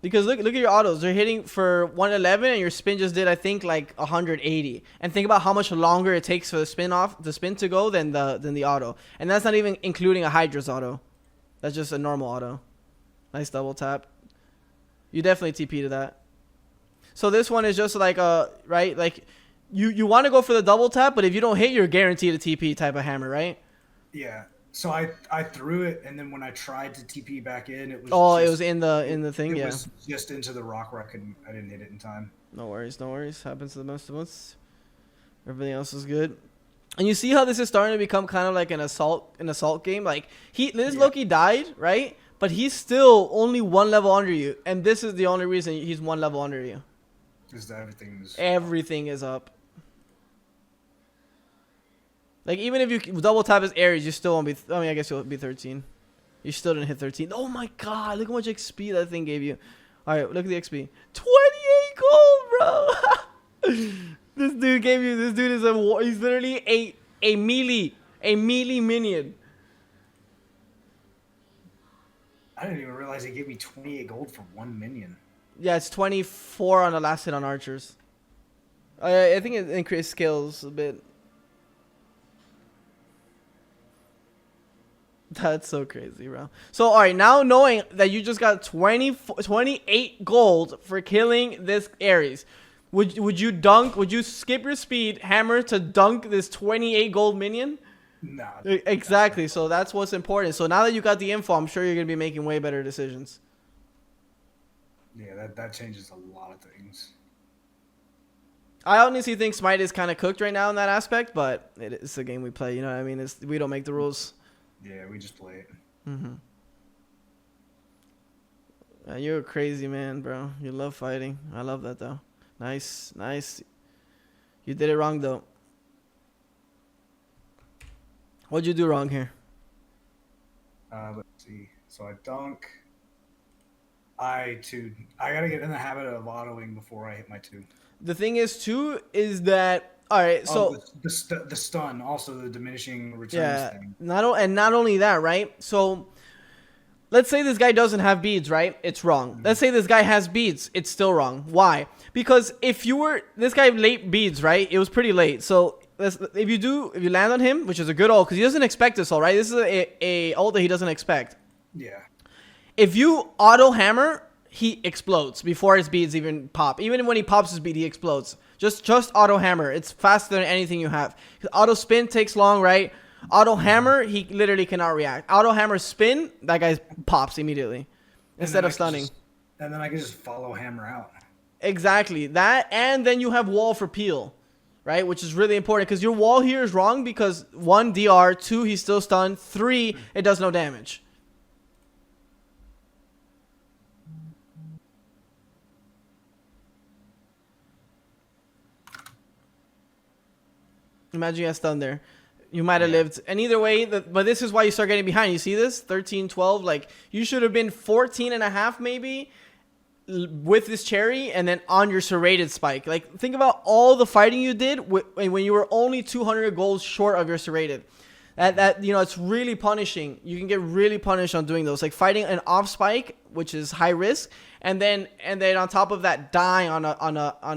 Because look at your autos. They're hitting for 111 and your spin just did, I think, like 180. And think about how much longer it takes for the spin to go than the auto. And that's not even including a Hydra's auto. That's just a normal auto. Nice double tap. You definitely TP to that. So this one is just like right? Like you want to go for the double tap, but if you don't hit, you're guaranteed a TP type of hammer, right? Yeah. So I threw it, and then when I tried to TP back in, it was it was in the thing. It was just into the rock where I didn't hit it in time. No worries. Happens to the most of us. Everything else is good. And you see how this is starting to become kind of like an assault game. Like Loki died, right? But he's still only one level under you, and this is the only reason he's one level under you. Is that everything is up. Like, even if you double tap his Ares, you still won't be... I mean, I guess you'll be 13. You still didn't hit 13. Oh, my God. Look how much XP that thing gave you. All right, look at the XP. 28 gold, bro. This dude gave you... This dude is he's literally a melee minion. I didn't even realize he gave me 28 gold for one minion. Yeah, it's 24 on the last hit on archers. I think it increased skills a bit. That's so crazy, bro. So, all right, now knowing that you just got 28 gold for killing this Ares, would you skip your speed, hammer to dunk this 28 gold minion? No. Exactly. So that's what's important. So now that you got the info, I'm sure you're going to be making way better decisions. Yeah, that changes a lot of things. I honestly think Smite is kind of cooked right now in that aspect, but it's a game we play. You know what I mean? We don't make the rules. Yeah, we just play it. Mm-hmm. You're a crazy man, bro. You love fighting. I love that, though. Nice. You did it wrong, though. What'd you do wrong here? Let's see. So I dunk. I gotta get in the habit of autoing before I hit my 2. The thing is too is that all right. Oh, So the stun, also the diminishing returns yeah, thing. not only that, right? So let's say this guy doesn't have beads, right? It's wrong. Mhm. Let's say this guy has beads. It's still wrong. Why? Because if you were this guy late beads, right? It was pretty late. So if you land on him, which is a good ult, because he doesn't expect this ult, right? This is a ult that he doesn't expect. Yeah. If you auto hammer, he explodes before his beads even pop. Even when he pops his bead, he explodes. Just auto hammer. It's faster than anything you have. Auto spin takes long, right? Auto hammer, he literally cannot react. Auto hammer spin, that guy pops immediately instead of stunning. And then I can just follow hammer out. Exactly that, and then you have wall for peel, right? Which is really important because your wall here is wrong because 1 DR, 2 he's still stunned, 3 it does no damage. Imagine you had stun there. You might have lived. And either way, but this is why you start getting behind. You see this? 13, 12. Like, you should have been 14 and a half maybe with this cherry and then on your serrated spike. Like, think about all the fighting you did when you were only 200 gold short of your serrated. That you know, it's really punishing. You can get really punished on doing those. Like, fighting an off spike, which is high risk, and then on top of that, dying on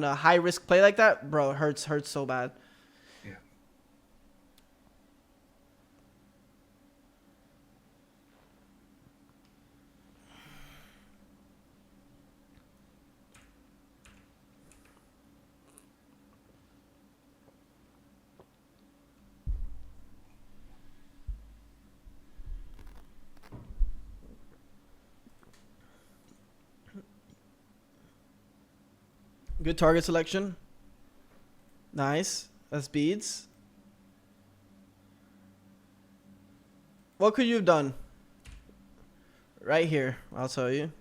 a high risk play like that, bro, it hurts so bad. Good target selection. Nice. That's beads. What could you have done? Right here. I'll tell you.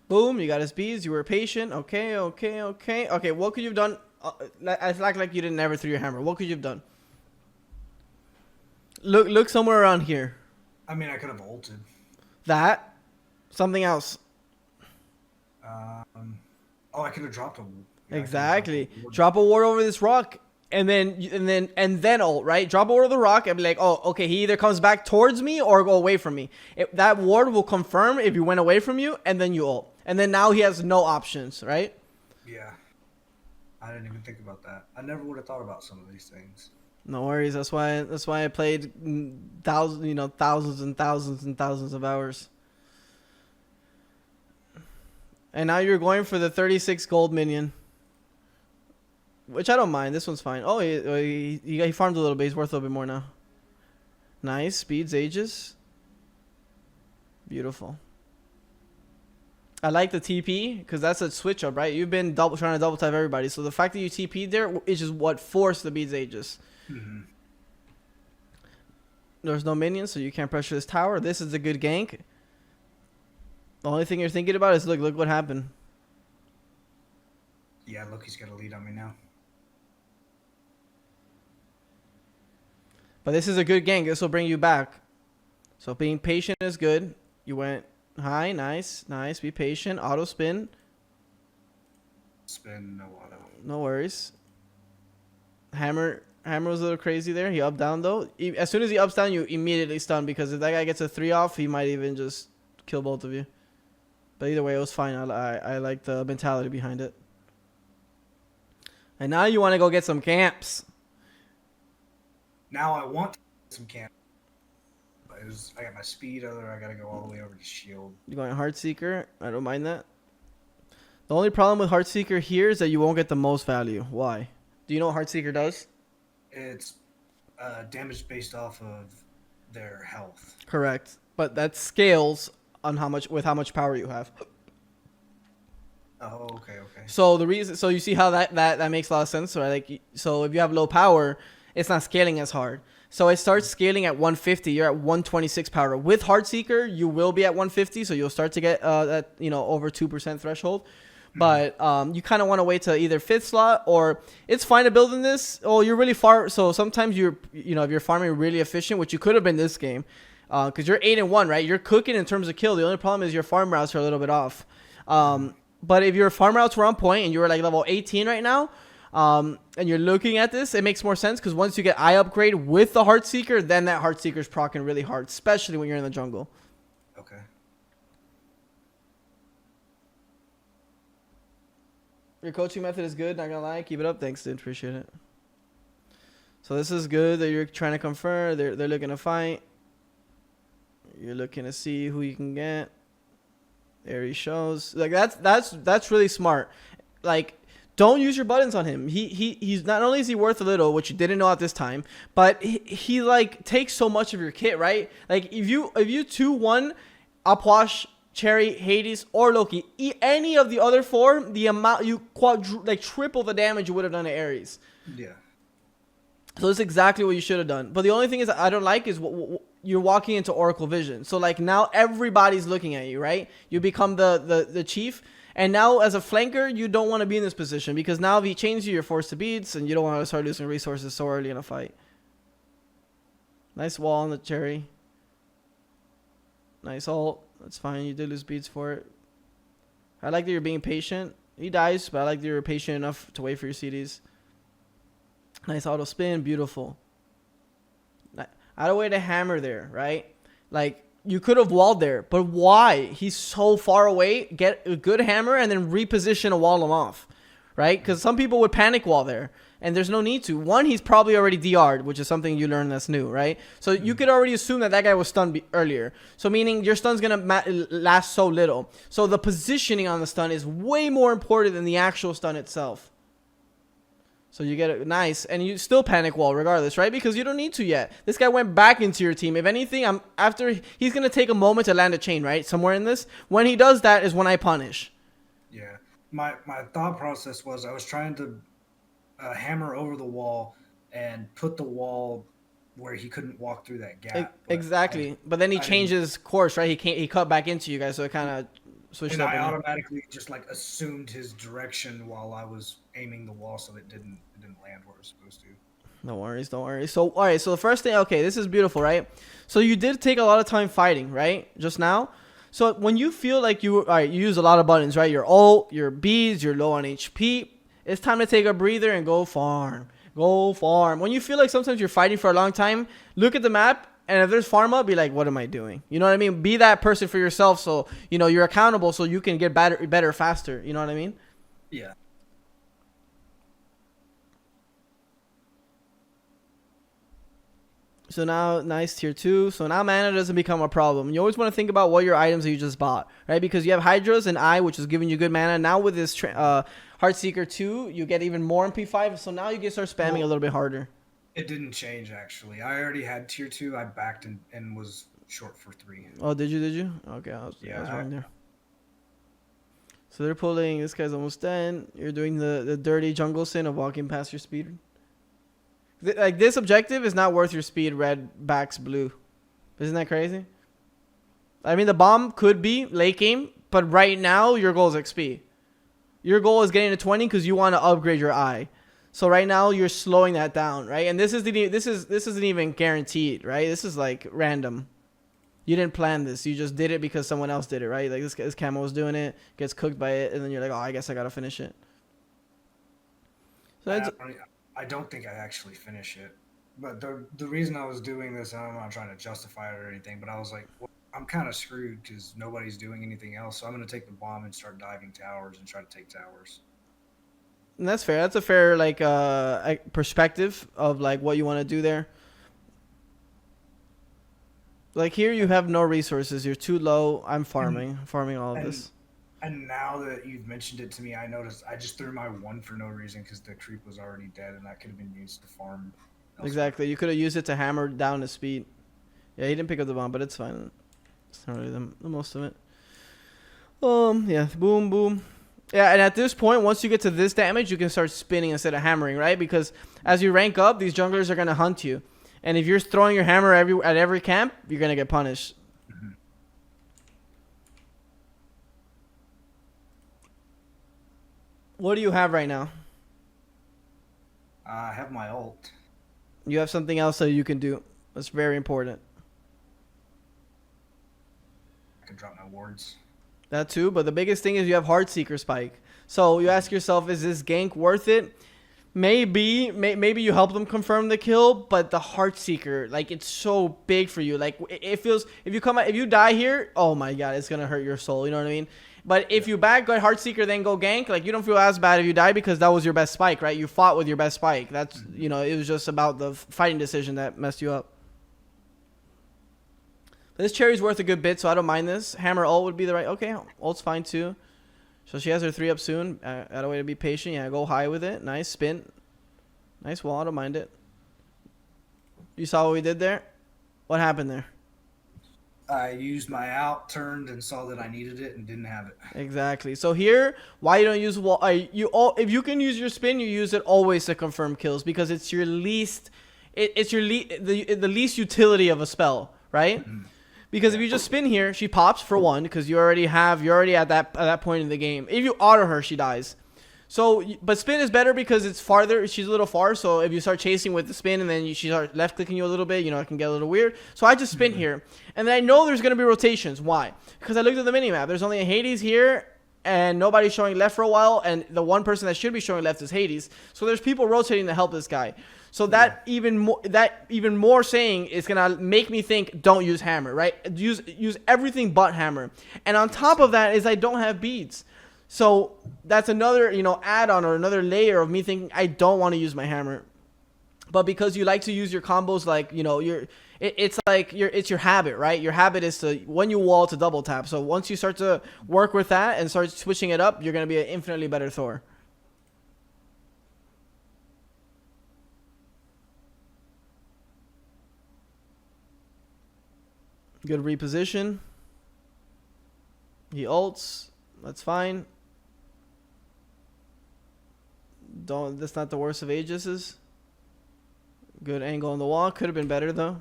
Boom. You got his beads. You were patient. Okay. Okay. What could you have done? I feel like you didn't never threw your hammer. What could you have done? Look somewhere around here. I mean, I could have ulted. That. Something else. Oh, I could have dropped a... Yeah, exactly. Drop a ward over this rock, and then ult, right? Drop a ward over the rock, and be like, oh, okay, he either comes back towards me or go away from me. That ward will confirm if he went away from you, and then you ult, and then now he has no options, right? Yeah. I didn't even think about that. I never would have thought about some of these things. No worries. That's why I played thousands and thousands and thousands of hours. And now you're going for the 36 gold minion. Which I don't mind. This one's fine. Oh, he farmed a little bit. He's worth a little bit more now. Nice. Speeds, ages. Beautiful. I like the TP because that's a switch up, right? You've been trying to double type everybody. So the fact that you TP'd there is just what forced the beads ages. Mm-hmm. There's no minions, so you can't pressure this tower. This is a good gank. The only thing you're thinking about is look what happened. Yeah, look, he's got a lead on me now. But this is a good gank. This will bring you back. So being patient is good. You went high. Nice. Be patient. Auto spin. Spin, no auto. No worries. Hammer was a little crazy there. He up down though. As soon as he ups down, you immediately stun because if that guy gets a 3 off, he might even just kill both of you. But either way, it was fine. I like the mentality behind it. And now you want to go get some camps. Now I want to get some camp. I got my speed other. I got to go all the way over to shield. You're going Heartseeker. I don't mind that. The only problem with Heartseeker here is that you won't get the most value. Why? Do you know what Heartseeker does? It's damage based off of their health. Correct. But that scales on how much power you have. Oh, okay. So the reason, so you see how that makes a lot of sense, right? Like, so if you have low power, it's not scaling as hard. So it starts scaling at 150. You're at 126 power. With Heartseeker, you will be at 150, so you'll start to get that over 2% threshold. But you kind of want to wait to either 5th slot, or it's fine to build in this. Oh, you're really far. So sometimes if you're farming really efficient, which you could have been this game, because you're 8-1, right? You're cooking in terms of kill. The only problem is your farm routes are a little bit off. But if your farm routes were on point and you were like level 18 right now, and you're looking at this, it makes more sense because once you get eye upgrade with the Heartseeker, then that Heartseeker's proccing really hard, especially when you're in the jungle. Okay. Your coaching method is good, not gonna lie. Keep it up. Thanks, dude. Appreciate it. So this is good that you're trying to confer. They're looking to fight. You're looking to see who you can get. There he shows. Like that's really smart. Like, don't use your buttons on him. He's not only is he worth a little, which you didn't know at this time, but he like takes so much of your kit, right? Like if you 2-1 Upwash, Cherry, Hades, or Loki, any of the other 4, the amount you triple the damage you would have done to Ares. Yeah. So that's exactly what you should have done. But the only thing is I don't like is you're walking into Oracle Vision. So like now everybody's looking at you, right? You become the chief. And now as a flanker, you don't want to be in this position because now if he chains you, you're forced to beats and you don't want to start losing resources so early in a fight. Nice wall on the Cherry. Nice ult. That's fine. You did lose beats for it. I like that you're being patient. He dies, but I like that you're patient enough to wait for your CDs. Nice auto spin. Beautiful. Out of way to hammer there, right? Like, you could have walled there, but why? He's so far away. Get a good hammer and then reposition a wall him off, right? Because some people would panic wall there, and there's no need to. One, he's probably already DR'd, which is something you learn that's new, right? So you could already assume that guy was stunned earlier. So meaning your stun's going to last so little. So the positioning on the stun is way more important than the actual stun itself. So you get it nice, and you still panic wall regardless, right? Because you don't need to yet. This guy went back into your team. If anything, he's gonna take a moment to land a chain, right? Somewhere in this. When he does that is when I punish. Yeah, my thought process was I was trying to hammer over the wall and put the wall where he couldn't walk through that gap. Exactly, but then he changed his course, right? He cut back into you guys, so it kind of switched and up. I automatically just like assumed his direction while I was aiming the wall, so it didn't land where it was supposed to. No worries, don't worry. So all right, so the first thing, okay, this is beautiful, right? So you did take a lot of time fighting, right? Just now. So when you feel like you use a lot of buttons, right? Your ult, your beads, you're low on HP. It's time to take a breather and go farm. Go farm. When you feel like sometimes you're fighting for a long time, look at the map. And if there's farm up, be like, what am I doing? You know what I mean? Be that person for yourself so, you know, you're accountable so you can get better faster. You know what I mean? Yeah. So now, nice tier 2. So now mana doesn't become a problem. You always want to think about what your items that you just bought, right? Because you have Hydras and Eye, which is giving you good mana. Now with this Heartseeker 2, you get even more MP5. So now you can start spamming a little bit harder. It didn't change, actually. I already had tier 2. I backed and was short for 3. Oh, did you? Okay, I was wrong there. So they're pulling. This guy's almost dead. You're doing the dirty jungle sin of walking past your speed. Like, this objective is not worth your speed. Red backs blue. Isn't that crazy? I mean, the bomb could be late game, but right now your goal is XP. Your goal is getting to 20 because you want to upgrade your eye. So right now you're slowing that down, right? And this isn't even guaranteed, right? This is like random. You didn't plan this. You just did it because someone else did it, right? Like this camo was doing it, gets cooked by it, and then you're like, oh, I guess I gotta finish it. So I don't think I actually finish it. But the reason I was doing this, and I'm not trying to justify it or anything, but I was like, well, I'm kind of screwed because nobody's doing anything else. So I'm going to take the bomb and start diving towers and try to take towers. And that's fair. That's a fair perspective of like what you want to do there. Like here, you have no resources. You're too low. I'm farming all of this. And now that you've mentioned it to me, I noticed I just threw my 1 for no reason because the creep was already dead, and that could have been used to farm. Elsewhere. Exactly. You could have used it to hammer down the speed. Yeah, he didn't pick up the bomb, but it's fine. It's not really the most of it. Yeah. Boom, boom. Yeah, and at this point, once you get to this damage, you can start spinning instead of hammering, right? Because as you rank up, these junglers are going to hunt you. And if you're throwing your hammer at every camp, you're going to get punished. Mm-hmm. What do you have right now? I have my ult. You have something else that you can do. That's very important. I can drop my wards. That too, but the biggest thing is you have Heartseeker Spike. So you ask yourself, is this gank worth it? Maybe you help them confirm the kill, but the Heartseeker, like, it's so big for you. Like, it feels, if you die here, oh my god, it's gonna hurt your soul. You know what I mean? But if you back go Heartseeker, then go gank, like, you don't feel as bad if you die because that was your best spike, right? You fought with your best spike. That's, you know, it was just about the fighting decision that messed you up. This cherry's worth a good bit, so I don't mind this. Hammer ult would be the right... Okay, ult's fine too. So she has her 3 up soon. Got a way to be patient. Yeah, go high with it. Nice spin. Nice wall. I don't mind it. You saw what we did there? What happened there? I used my out, turned, and saw that I needed it and didn't have it. Exactly. So here, why you don't use wall? If you can use your spin, you use it always to confirm kills because it's your least... It's your the least utility of a spell, right? Mm-hmm. Because if you just spin here, she pops for one because you're already at that point in the game. If you auto her, she dies. So, but spin is better because it's farther. She's a little far. So if you start chasing with the spin and then she starts left clicking you a little bit, you know, it can get a little weird. So I just spin here, and then I know there's gonna be rotations. Why? Because I looked at the minimap. There's only a Hades here, and nobody's showing left for a while, and the one person that should be showing left is Hades. So there's people rotating to help this guy. So that even more saying is gonna make me think don't use hammer, right? Use everything but hammer. And on top of that is I don't have beads. So that's another, you know, add-on or another layer of me thinking I don't want to use my hammer. But because you like to use your combos, like, you know, it's your habit, right? Your habit is to, when you wall, to double tap. So once you start to work with that and start switching it up, you're gonna be an infinitely better Thor. Good reposition. He ults. That's fine. That's not the worst of Aegis's. Good angle on the wall. Could have been better though.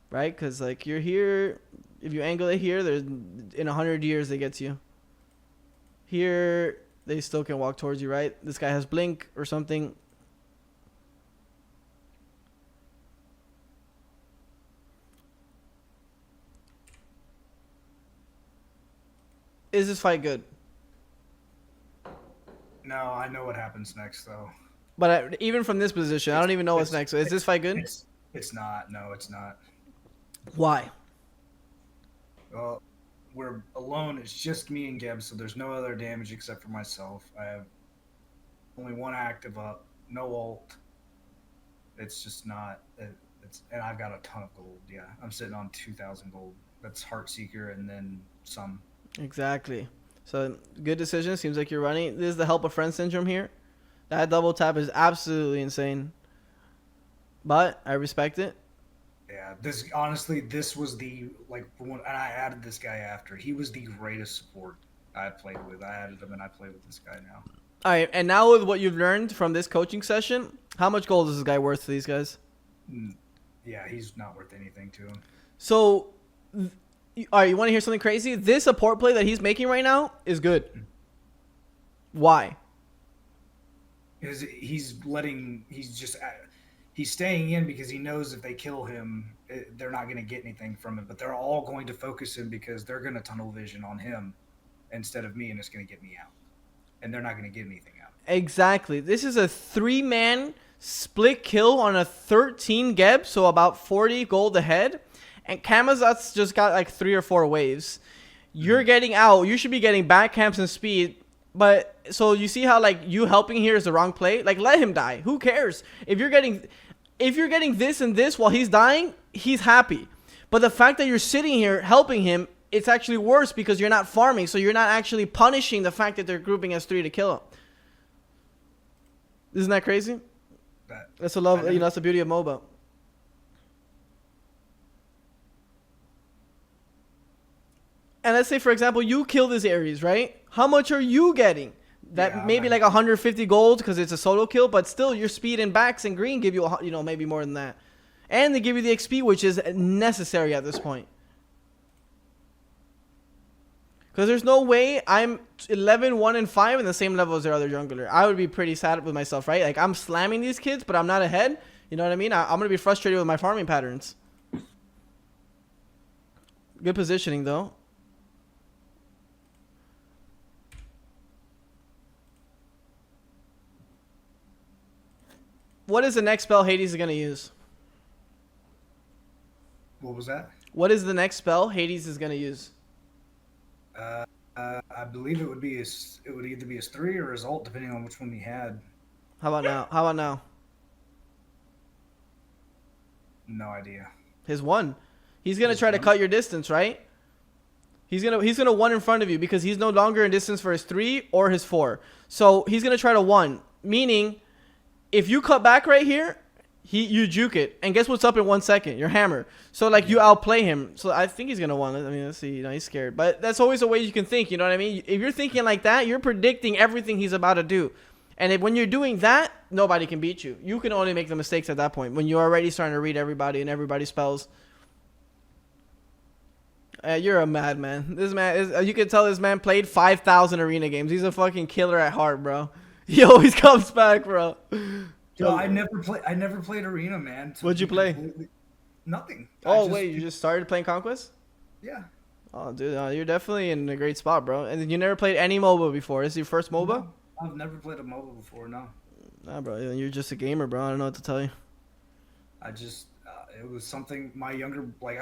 Right? Because like you're here. If you angle it here, there's in 100 years it gets you. Here they still can walk towards you, right? This guy has blink or something. Is this fight good? No, I know what happens next, though. But even from this position, I don't even know what's next. So is this fight good? It's not. No, it's not. Why? Well, we're alone. It's just me and Geb, so there's no other damage except for myself. I have only one active up, no ult. It's just not... and I've got a ton of gold, yeah. I'm sitting on 2,000 gold. That's Heartseeker and then some... Exactly. So good decision. Seems like you're running. This is the help a friend syndrome here. That double tap is absolutely insane. But I respect it. Yeah, this was the and I added this guy after. He was the greatest support I played with. I added him and I play with this guy now. All right, and now with what you've learned from this coaching session, how much gold is this guy worth to these guys? Yeah, he's not worth anything to him. So all right, you want to hear something crazy? This support play that he's making right now is good. Why? Because he's staying in because he knows if they kill him, they're not going to get anything from it. But they're all going to focus him because they're going to tunnel vision on him instead of me, and it's going to get me out. And they're not going to get anything out. Exactly. This is a 3-man split kill on a 13 Geb, so about 40 gold ahead. And Kamazat's just got like 3 or 4 waves. You're getting out. You should be getting back camps and speed. But so you see how like you helping here is the wrong play? Like let him die. Who cares? If you're getting this and this while he's dying, he's happy. But the fact that you're sitting here helping him, it's actually worse because you're not farming. So you're not actually punishing the fact that they're grouping as 3 to kill him. Isn't that crazy? That's that's the beauty of MOBA. And let's say, for example, you kill this Ares, right? How much are you getting? That maybe like 150 gold because it's a solo kill, but still your speed and backs and green give you, maybe more than that. And they give you the XP, which is necessary at this point. Because there's no way I'm 11, 1, and 5 in the same level as their other jungler. I would be pretty sad with myself, right? Like, I'm slamming these kids, but I'm not ahead. You know what I mean? I'm going to be frustrated with my farming patterns. Good positioning, though. what is the next spell Hades is gonna use? What was that? What is the next spell Hades is gonna use? I believe it would be it would either be his 3 or his ult, depending on which one he had. How about now? How about now? No idea. His 1. He's gonna try to cut your distance, right? He's gonna 1 in front of you because he's no longer in distance for his 3 or his 4. So he's gonna try to 1, meaning if you cut back right here, you juke it, and guess what's up in 1 second? Your hammer. So like you outplay him. So I think he's gonna 1. I mean, let's see. You know, he's scared, but that's always a way you can think. You know what I mean? If you're thinking like that, you're predicting everything he's about to do. And when you're doing that, nobody can beat you. You can only make the mistakes at that point when you're already starting to read everybody and everybody's spells. You're a madman. This man is. You can tell this man played 5,000 arena games. He's a fucking killer at heart, bro. He always comes back, bro. Yo, I never played arena, man. What'd you play? Nothing. Oh wait, you just started playing conquest? Yeah. Oh, dude, you're definitely in a great spot, bro. And you never played any MOBA before. This is your first MOBA? No, I've never played a MOBA before. No. Nah, bro. You're just a gamer, bro. I don't know what to tell you. I just. It was something I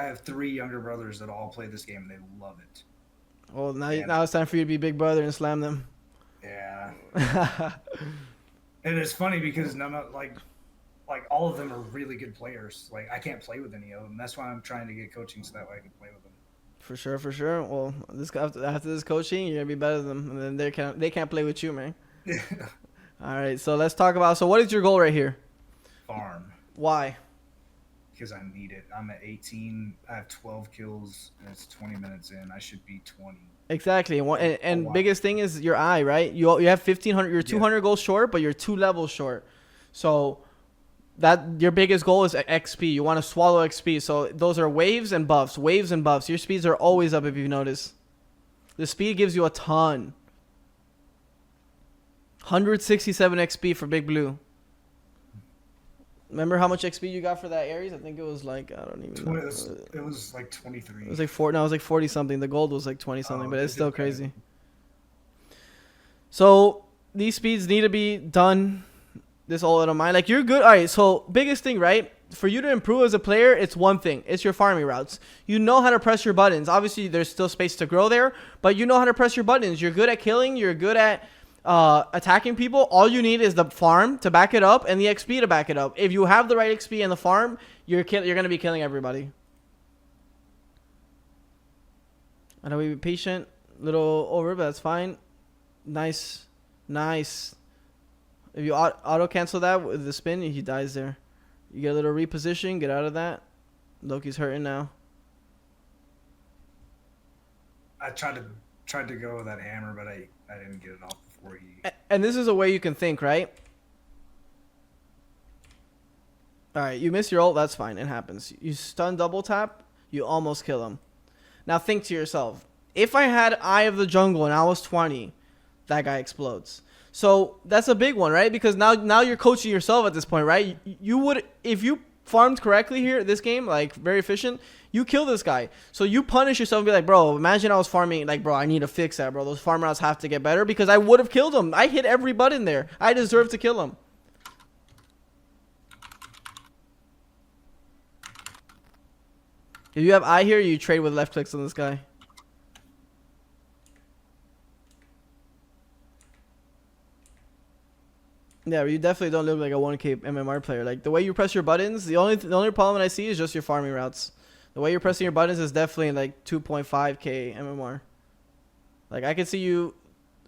have 3 younger brothers that all play this game and they love it. Well, now it's time for you to be big brother and slam them. Yeah. And it's funny because none of like all of them are really good players. Like I can't play with any of them. That's why I'm trying to get coaching so that way I can play with them. For sure, for sure. Well, after this coaching, you're gonna be better than them, and then they can't play with you, man. All right, so let's talk about. So, what is your goal right here? Farm. Why? Because I need it. I'm at 18. I have 12 kills, and it's 20 minutes in. I should be 20. Exactly, and biggest thing is your eye, right? You have 1,500. You're 200 goals short, but you're 2 levels short. So that your biggest goal is XP. You want to swallow XP. So those are waves and buffs. Waves and buffs. Your speeds are always up if you notice. The speed gives you a ton. 167 XP for Big Blue. Remember how much XP you got for that Ares? I think it was like, I don't even know. It was like 23. It was like 4. No, it was like 40 something. The gold was like 20 something, but it's still crazy. So these speeds need to be done. This all out of mind. Like you're good. All right. So biggest thing, right? For you to improve as a player, it's one thing. It's your farming routes. You know how to press your buttons. Obviously, there's still space to grow there, but you know how to press your buttons. You're good at killing. You're good at attacking people. All you need is the farm to back it up and the XP to back it up. If you have the right XP and the farm, you're gonna be killing everybody. I know we be patient, little over, but that's fine. Nice. If you auto cancel that with the spin, he dies there. You get a little reposition, get out of that. Loki's hurting now. I tried to go with that hammer, but I didn't get it off before he. And this is a way you can think, right? All right, you miss your ult. That's fine. It happens. You stun double tap. You almost kill him. Now think to yourself: if I had Eye of the Jungle and I was 20, that guy explodes. So that's a big one, right? Because now you're coaching yourself at this point, right? You would, if you farmed correctly here, this game, like very efficient, you kill this guy. So you punish yourself and be like, bro, imagine I was farming, like, bro, I need to fix that, bro. Those farm routes have to get better because I would have killed him. I hit every button there. I deserve to kill him. If you have eye here, you trade with left clicks on this guy. Yeah, you definitely don't look like a 1K MMR player. Like the way you press your buttons, the only problem I see is just your farming routes. The way you're pressing your buttons is definitely like 2.5K MMR. Like I can see you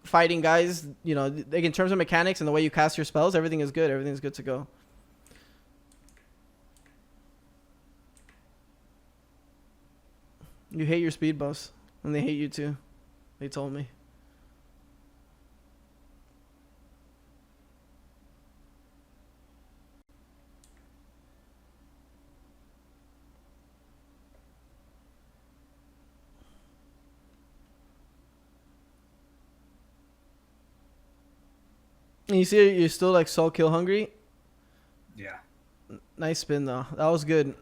fighting guys, you know, like in terms of mechanics and the way you cast your spells, everything is good. Everything's good to go. You hate your speed buffs, and they hate you too. They told me. And you see, you're still like so kill hungry. Yeah. Nice spin though. That was good.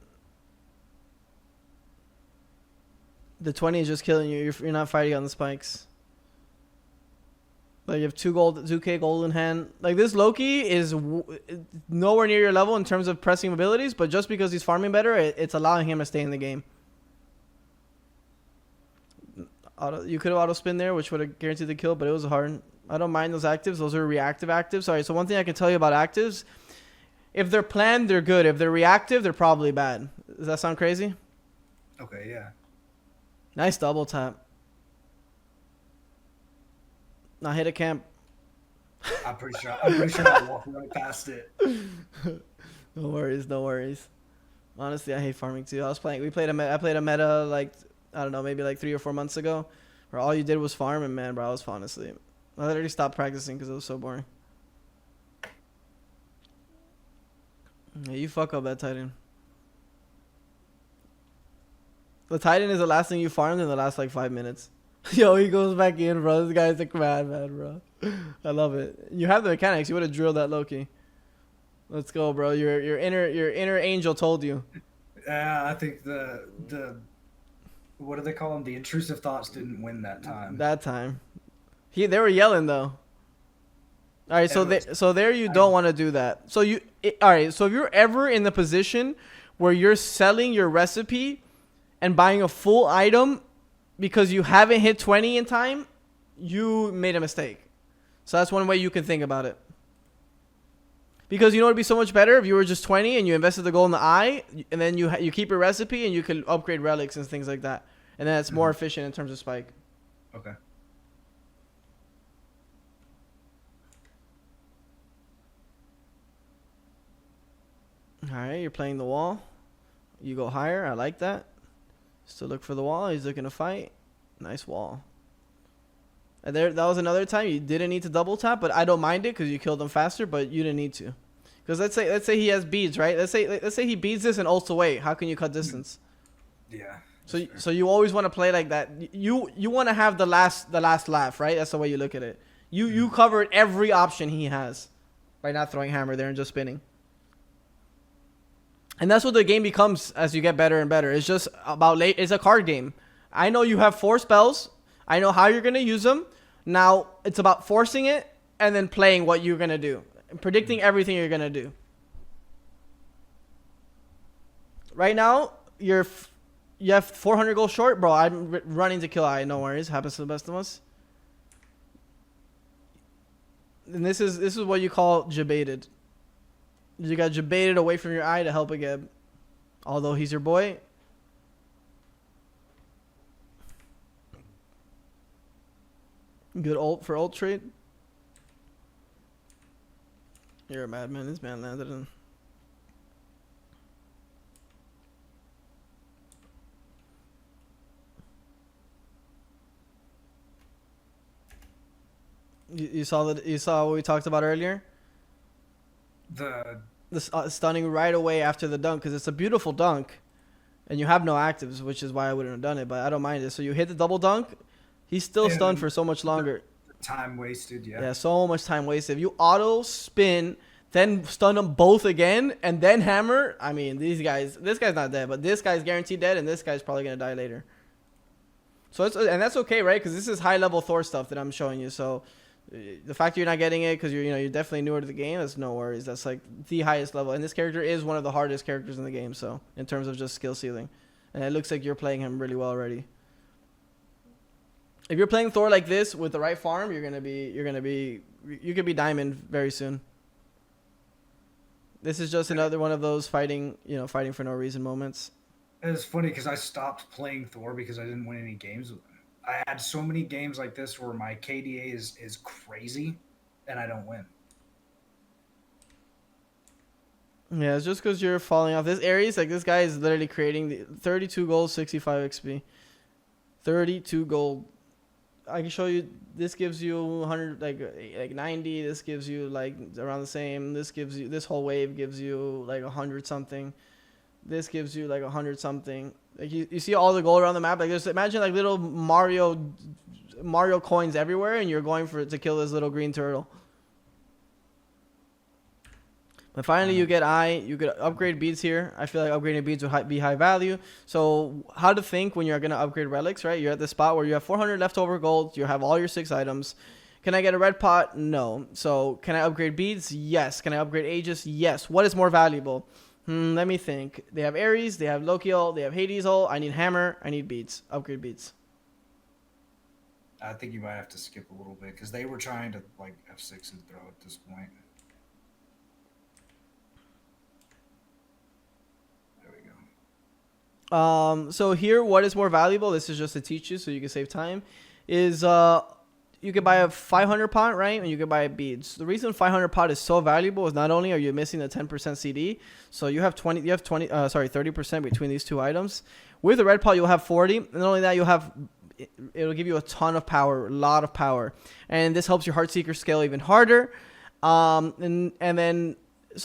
The 20 is just killing you. You're not fighting on the spikes. Like you have 2K gold in hand. Like this Loki is nowhere near your level in terms of pressing abilities, but just because he's farming better, it's allowing him to stay in the game. You could have auto spin there, which would have guaranteed the kill, but it was hard. I don't mind those actives. Those are reactive actives. All right, so one thing I can tell you about actives, if they're planned, they're good. If they're reactive, they're probably bad. Does that sound crazy? Okay, yeah. Nice double tap. Now hit a camp. I'm pretty sure I walked right past it. No worries, no worries. Honestly, I hate farming too. I played a meta like, I don't know, maybe like 3 or 4 months ago, where all you did was farm, and man, bro, I was falling asleep. I literally stopped practicing because it was so boring. Yeah, you fuck up that Titan. The Titan is the last thing you farmed in the last like 5 minutes. Yo, he goes back in, bro. This guy's like mad, bro. I love it. You have the mechanics. You would have drilled that Loki. Let's go, bro. Your inner angel told you. Yeah, I think the what do they call them? The intrusive thoughts didn't win that time. That time, they were yelling though. All right, so there you don't want to do that. So all right. So if you're ever in the position where you're selling your recipe and buying a full item because you haven't hit 20 in time, you made a mistake. So that's one way you can think about it. Because you know it'd be so much better if you were just 20 and you invested the gold in the eye, and then you keep your recipe and you can upgrade relics and things like that, and then it's more efficient in terms of spike. Okay. All right, you're playing the wall. You go higher. I like that. Still look for the wall. He's looking to fight. Nice wall. And that was another time you didn't need to double tap, but I don't mind it because you killed him faster, but you didn't need to. Because let's say he has beads, right? Let's say he beads this and ults away. How can you cut distance? Yeah. So you always want to play like that. You want to have the last laugh, right? That's the way you look at it. You covered every option he has by not throwing hammer there and just spinning. And that's what the game becomes as you get better and better. It's just about it's a card game. I know you have 4 spells. I know how you're going to use them. Now, it's about forcing it and then playing what you're going to do. And predicting everything you're going to do. Right now, you have 400 gold short. Bro, I'm running to kill I. No worries. Happens to the best of us. And this is what you call jebaited. You got jebaited away from your eye to help a Geb. Although he's your boy. Good ult for ult trade. You're a madman. This man landed in. You saw what we talked about earlier? The stunning right away after the dunk, because it's a beautiful dunk. And you have no actives, which is why I wouldn't have done it, but I don't mind it. So you hit the double dunk. He's still stunned for so much longer. Time wasted, yeah. Yeah, so much time wasted. If you auto spin, then stun them both again, and then hammer, I mean, this guy's not dead, but this guy's guaranteed dead, and this guy's probably going to die later. So and that's okay, right? Because this is high-level Thor stuff that I'm showing you. So the fact you're not getting it because you're definitely newer to the game, that's no worries. That's like the highest level. And this character is one of the hardest characters in the game, so in terms of just skill ceiling. And it looks like you're playing him really well already. If you're playing Thor like this with the right farm, you could be diamond very soon. This is just another one of those fighting for no reason moments. It's funny because I stopped playing Thor because I didn't win any games with him. I had so many games like this where my KDA is crazy and I don't win. Yeah, it's just because you're falling off. This Ares, like this guy is literally creating the 32 gold, 65 XP. 32 gold. I can show you. This gives you 100, like 90. This gives you like around the same. This whole wave gives you like 100 something. This gives you like 100 something. Like you see all the gold around the map. Like just imagine like little Mario coins everywhere, and you're going to kill this little green turtle. But finally, you could upgrade beads here. I feel like upgrading beads would be high value. So how to think when you're going to upgrade relics, right? You're at the spot where you have 400 leftover gold. You have all your 6 items. Can I get a red pot? No. So can I upgrade beads? Yes. Can I upgrade Aegis? Yes. What is more valuable? Let me think. They have Ares, they have Loki ult, they have Hades ult. I need hammer, I need beads. Upgrade beads. I think you might have to skip a little bit because they were trying to like F6 and throw at this point. There we go. So here, what is more valuable? This is just to teach you so you can save time. Is you can buy a 500 pot, right? And you can buy beads. The reason 500 pot is so valuable is not only are you missing the 10% CD, so you have 30% between these two items. With the red pot, you'll have 40, and not only that, you'll have it'll give you a ton of power, a lot of power, and this helps your Heartseeker scale even harder. And then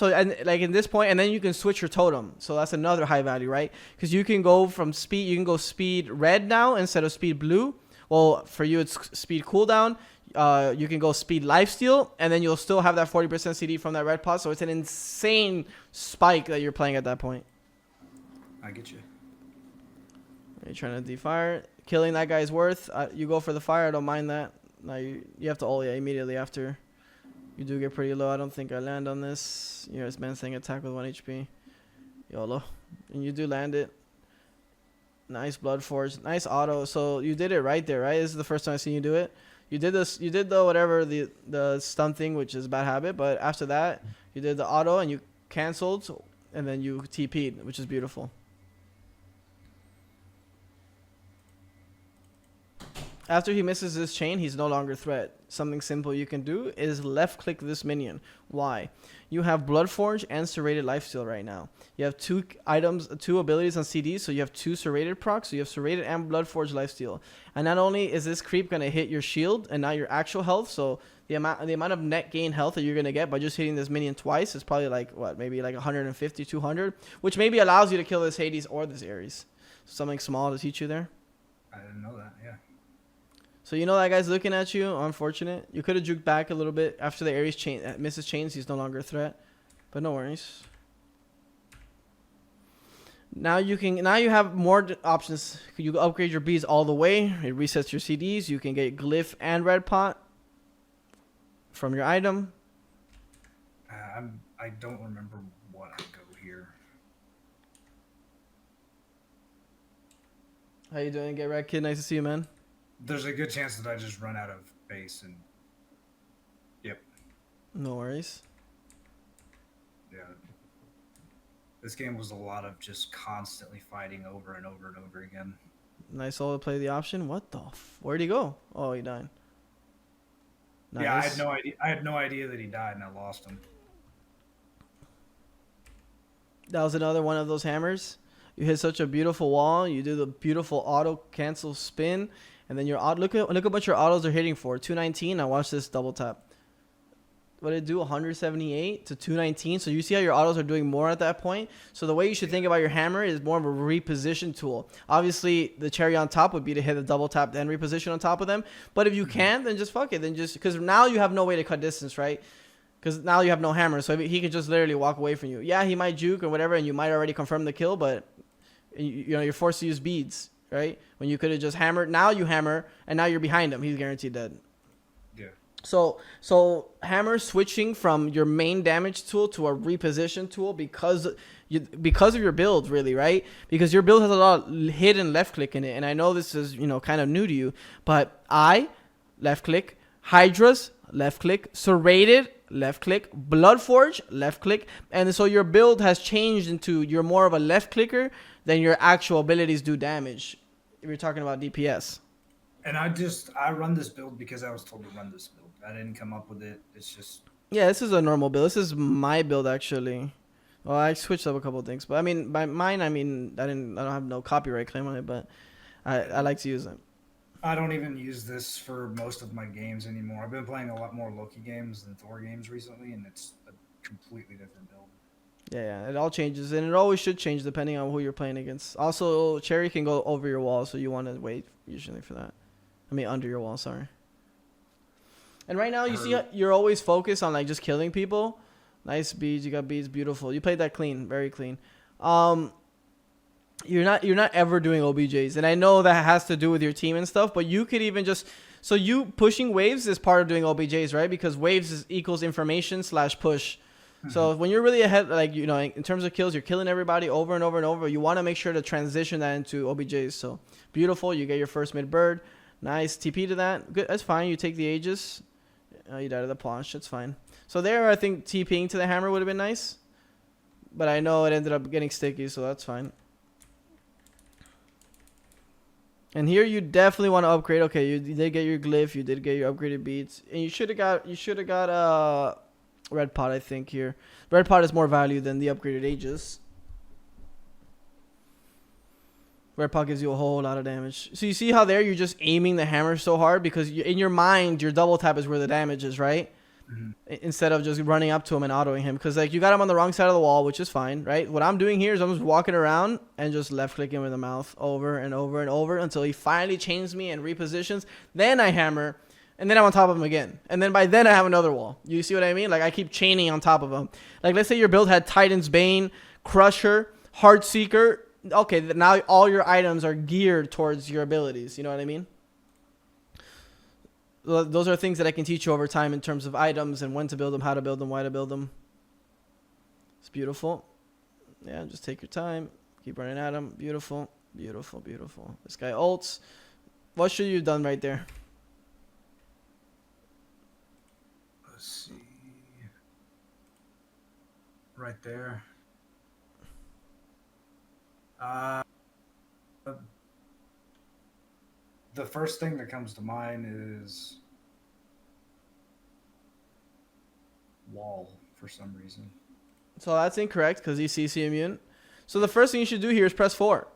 like in this point, and then you can switch your totem. So that's another high value, right? Because you can go from speed, you can go speed red now instead of speed blue. Well, for you, it's speed cooldown. You can go speed lifesteal, and then you'll still have that 40% CD from that red pot. So it's an insane spike that you're playing at that point. I get you. You're trying to defire. Killing that guy's worth. You go for the fire. I don't mind that. Now you have to ult immediately after. You do get pretty low. I don't think I land on this. You know, this man's saying attack with 1 HP. YOLO. And you do land it. Nice blood force. Nice auto. So you did it right there, right? This is the first time I've seen you do it. You did this. You did the whatever the stun thing, which is a bad habit. But after that, you did the auto and you canceled, and then you TP'd, which is beautiful. After he misses this chain, he's no longer a threat. Something simple you can do is left click this minion. Why? You have Bloodforge and Serrated Lifesteal right now. You have two abilities on CDs, so you have 2 Serrated procs. So you have Serrated and Bloodforge Lifesteal. And not only is this creep going to hit your shield and not your actual health, so the amount of net gain health that you're going to get by just hitting this minion twice is probably like, what, maybe like 150, 200, which maybe allows you to kill this Hades or this Ares. Something small to teach you there. I didn't know that, yeah. So you know that guy's looking at you. Unfortunate. You could have juked back a little bit after the Ares chain misses chains. He's no longer a threat, but no worries. Now you have more options. You upgrade your bees all the way. It resets your CDs. You can get glyph and red pot from your item. I don't remember what I go here. How you doing, Get Red Kid? Nice to see you, man. There's a good chance that I just run out of base and... Yep. No worries. Yeah. This game was a lot of just constantly fighting over and over and over again. Nice all to play the option. What the where'd he go? Oh, he died. Nice. Yeah, I had no idea that he died and I lost him. That was another one of those hammers. You hit such a beautiful wall. You do the beautiful auto cancel spin. And then your auto, look at what your autos are hitting for. 219. Now watch this double tap. What did it do? 178 to 219. So you see how your autos are doing more at that point. So the way you should think about your hammer is more of a reposition tool. Obviously, the cherry on top would be to hit a double tap and reposition on top of them. But if you can, then just fuck it. Then just because now you have no way to cut distance, right? Because now you have no hammer. So he can just literally walk away from you. Yeah, he might juke or whatever, and you might already confirm the kill, but you know you're forced to use beads. Right? When you could have just hammered. Now you hammer, and now you're behind him. He's guaranteed dead. Yeah. So hammer switching from your main damage tool to a reposition tool because of your build, really, right? Because your build has a lot of hidden left click in it. And I know this is, kind of new to you, but left click, Hydras, left click, Serrated, left click, Bloodforge, left click. And so your build has changed into you're more of a left clicker than your actual abilities do damage. If you're talking about DPS. And I run this build because I was told to run this build. I didn't come up with it. It's just... Yeah, this is a normal build. This is my build, actually. Well, I switched up a couple of things. But, by mine, I don't have no copyright claim on it, but I like to use it. I don't even use this for most of my games anymore. I've been playing a lot more Loki games than Thor games recently, and it's a completely different build. Yeah, it all changes, and it always should change depending on who you're playing against. Also, Cherry can go over your wall, so you want to wait usually for that. Under your wall, sorry. And right now, you see you're always focused on just killing people. Nice beads, you got beads, beautiful. You played that clean, very clean. you're not ever doing OBJs, and I know that has to do with your team and stuff. But you could even just so you pushing waves is part of doing OBJs, right? Because waves equals information / push. So when you're really ahead, like in terms of kills, you're killing everybody over and over and over. You want to make sure to transition that into OBJs. So beautiful, you get your first mid bird, nice TP to that. Good, that's fine. You take the Aegis. You died of the planche. That's fine. So there, I think TPing to the hammer would have been nice, but I know it ended up getting sticky, so that's fine. And here you definitely want to upgrade. Okay, you did get your glyph, you did get your upgraded beats, and you should have got red pot. I think here, red pot is more value than the upgraded Aegis. Red pot gives you a whole lot of damage. So you see how there you're just aiming the hammer so hard because in your mind your double tap is where the damage is, right? Instead of just running up to him and autoing him, because like you got him on the wrong side of the wall, which is fine, right? What I'm doing here is I'm just walking around and just left clicking with the mouth over and over and over until he finally chains me and repositions. Then I hammer, and then I'm on top of him again, and then by then I have another wall. You see what I mean? Like I keep chaining on top of him. Like let's say your build had Titan's Bane, Crusher, Heartseeker. Okay, now all your items are geared towards your abilities. You know what I mean? Those are things that I can teach you over time in terms of items and when to build them, how to build them, why to build them. It's beautiful. Yeah, just take your time. Keep running at him. Beautiful, beautiful, beautiful. This guy ults. What should you have done right there? Let's see. Right there. The first thing that comes to mind is wall for some reason. So that's incorrect because he's CC immune. So the first thing you should do here is press 4.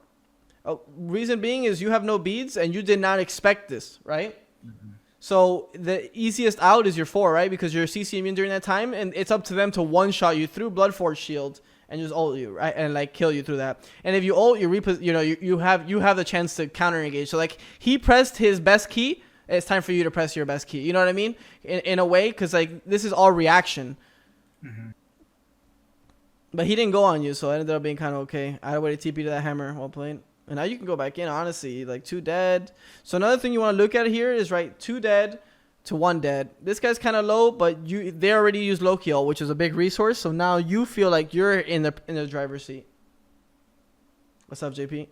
Reason being is you have no beads and you did not expect this, right? So the easiest out is your 4, right? Because you're CC immune during that time, and it's up to them to one-shot you through Blood Force Shield and just ult you, right? And like kill you through that. And if you ult, you have the chance to counter engage. So like he pressed his best key, it's time for you to press your best key. You know what I mean? In a way, because like this is all reaction. But he didn't go on you, so it ended up being kind of okay. I would have TP to that hammer while playing. And now you can go back in, honestly. Like 2 dead. So another thing you want to look at here is, right, 2 dead to 1 dead. This guy's kind of low, but they already used low kill, which is a big resource. So now you feel like you're in the driver's seat. What's up, JP?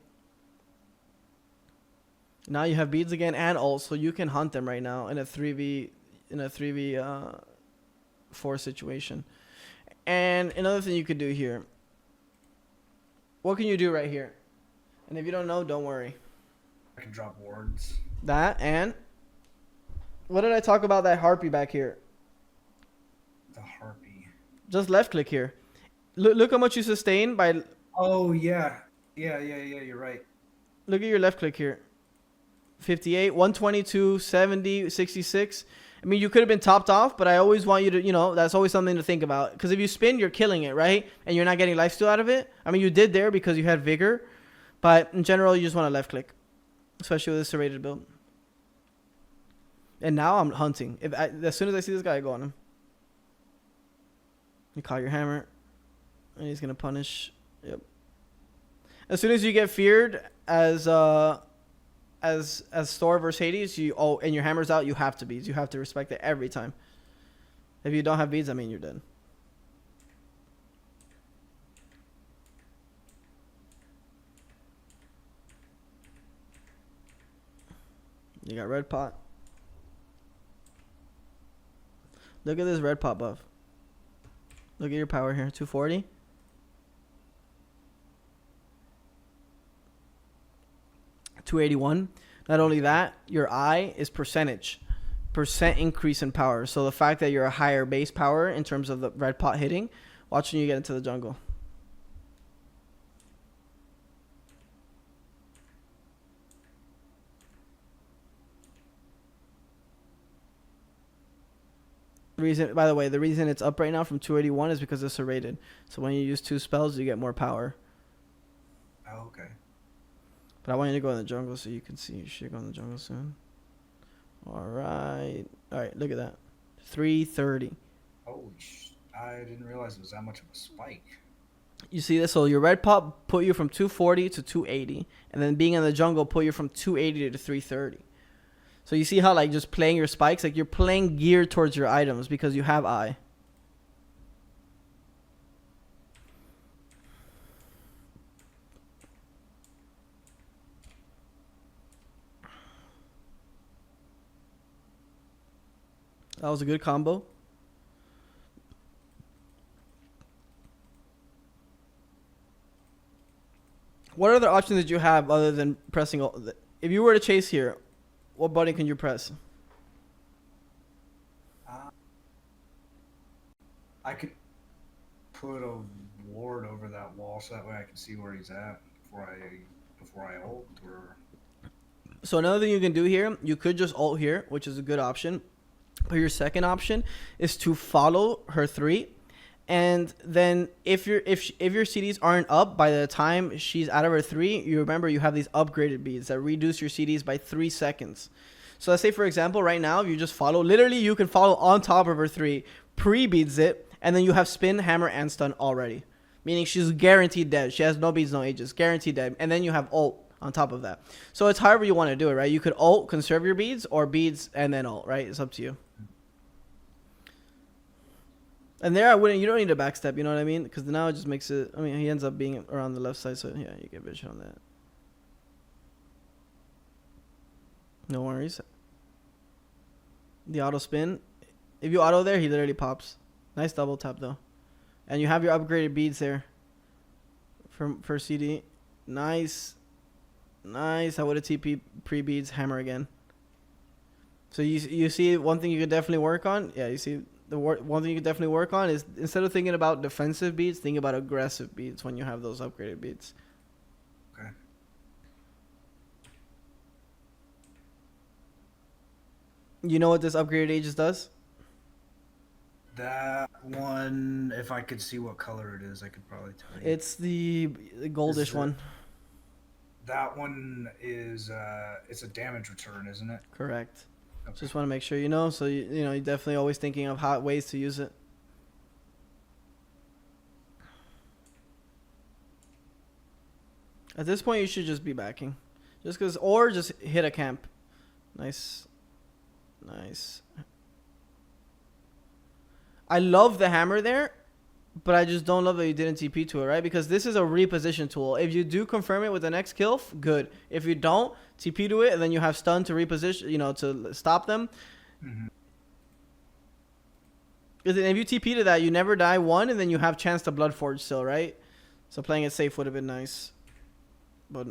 Now you have beads again and ult, so you can hunt them right now in a 3v4 situation. And another thing you could do here. What can you do right here? And if you don't know, don't worry. I can drop wards. That and what did I talk about that harpy back here? The harpy. Just left click here. Look how much you sustain by. Oh yeah. Yeah. You're right. Look at your left click here. 58, 122, 70, 66. I mean, you could have been topped off, but I always want you to, that's always something to think about. Because if you spin, you're killing it, right? And you're not getting lifesteal out of it. I mean, you did there because you had vigor. But in general, you just want to left click. Especially with a serrated build. And now I'm hunting. As soon as I see this guy, I go on him. You call your hammer. And he's going to punish. Yep. As soon as you get feared as Thor versus Hades, and your hammer's out, you have to beads. You have to respect it every time. If you don't have beads, I mean you're dead. You got red pot. Look at this red pot buff. Look at your power here, 240. $281. Not only that, your I is percentage increase in power. So the fact that you're a higher base power in terms of the red pot hitting, watching you get into the jungle. By the way, the reason it's up right now from 281 is because it's serrated. So when you use 2 spells, you get more power. Oh, okay. But I want you to go in the jungle so you can see your shit go in the jungle soon. Alright, look at that. 330. Holy I didn't realize it was that much of a spike. You see this? So your red pop put you from 240 to 280, and then being in the jungle put you from 280 to 330. So you see how like just playing your spikes, like you're playing geared towards your items because you have eye. That was a good combo. What other options did you have other than pressing? If you were to chase here, what button can you press? I could put a ward over that wall so that way I can see where he's at before I ult. Or So another thing you can do here, you could just ult here, which is a good option. But your second option is to follow her 3. And then if your CDs aren't up by the time she's out of her 3, you remember you have these upgraded beads that reduce your CDs by 3 seconds. So let's say, for example, right now, if you just follow, literally you can follow on top of her 3, pre-beads it, and then you have spin, hammer, and stun already. Meaning she's guaranteed dead. She has no beads, no ages. Guaranteed dead. And then you have ult on top of that. So it's however you want to do it, right? You could ult, conserve your beads, or beads, and then ult, right? It's up to you. And there, you don't need a backstep, you know what I mean? Because now it just makes it, I mean, he ends up being around the left side, so yeah, you get vision on that. No worries. The auto spin. If you auto there, he literally pops. Nice double tap, though. And you have your upgraded beads there for CD. Nice. Nice. I would have TP pre-beads, hammer again. So you see one thing you could definitely work on? Yeah, you see... one thing you can definitely work on is instead of thinking about defensive beats, think about aggressive beats when you have those upgraded beats. Okay. You know what this upgraded aegis does? That one, if I could see what color it is, I could probably tell you. It's the goldish one. That one is it's a damage return, isn't it? Correct. Okay. Just want to make sure you know. So you know, you're definitely always thinking of ways to use it. At this point, you should just be backing, or just hit a camp. Nice, nice. I love the hammer there, but I just don't love that you didn't TP to it, right? Because this is a reposition tool. If you do confirm it with the next kill, good. If you don't, TP to it, and then you have stun to reposition, you know, to stop them. Mm-hmm. If you TP to that, you never die 1, and then you have chance to Bloodforge still, right? So playing it safe would have been nice. But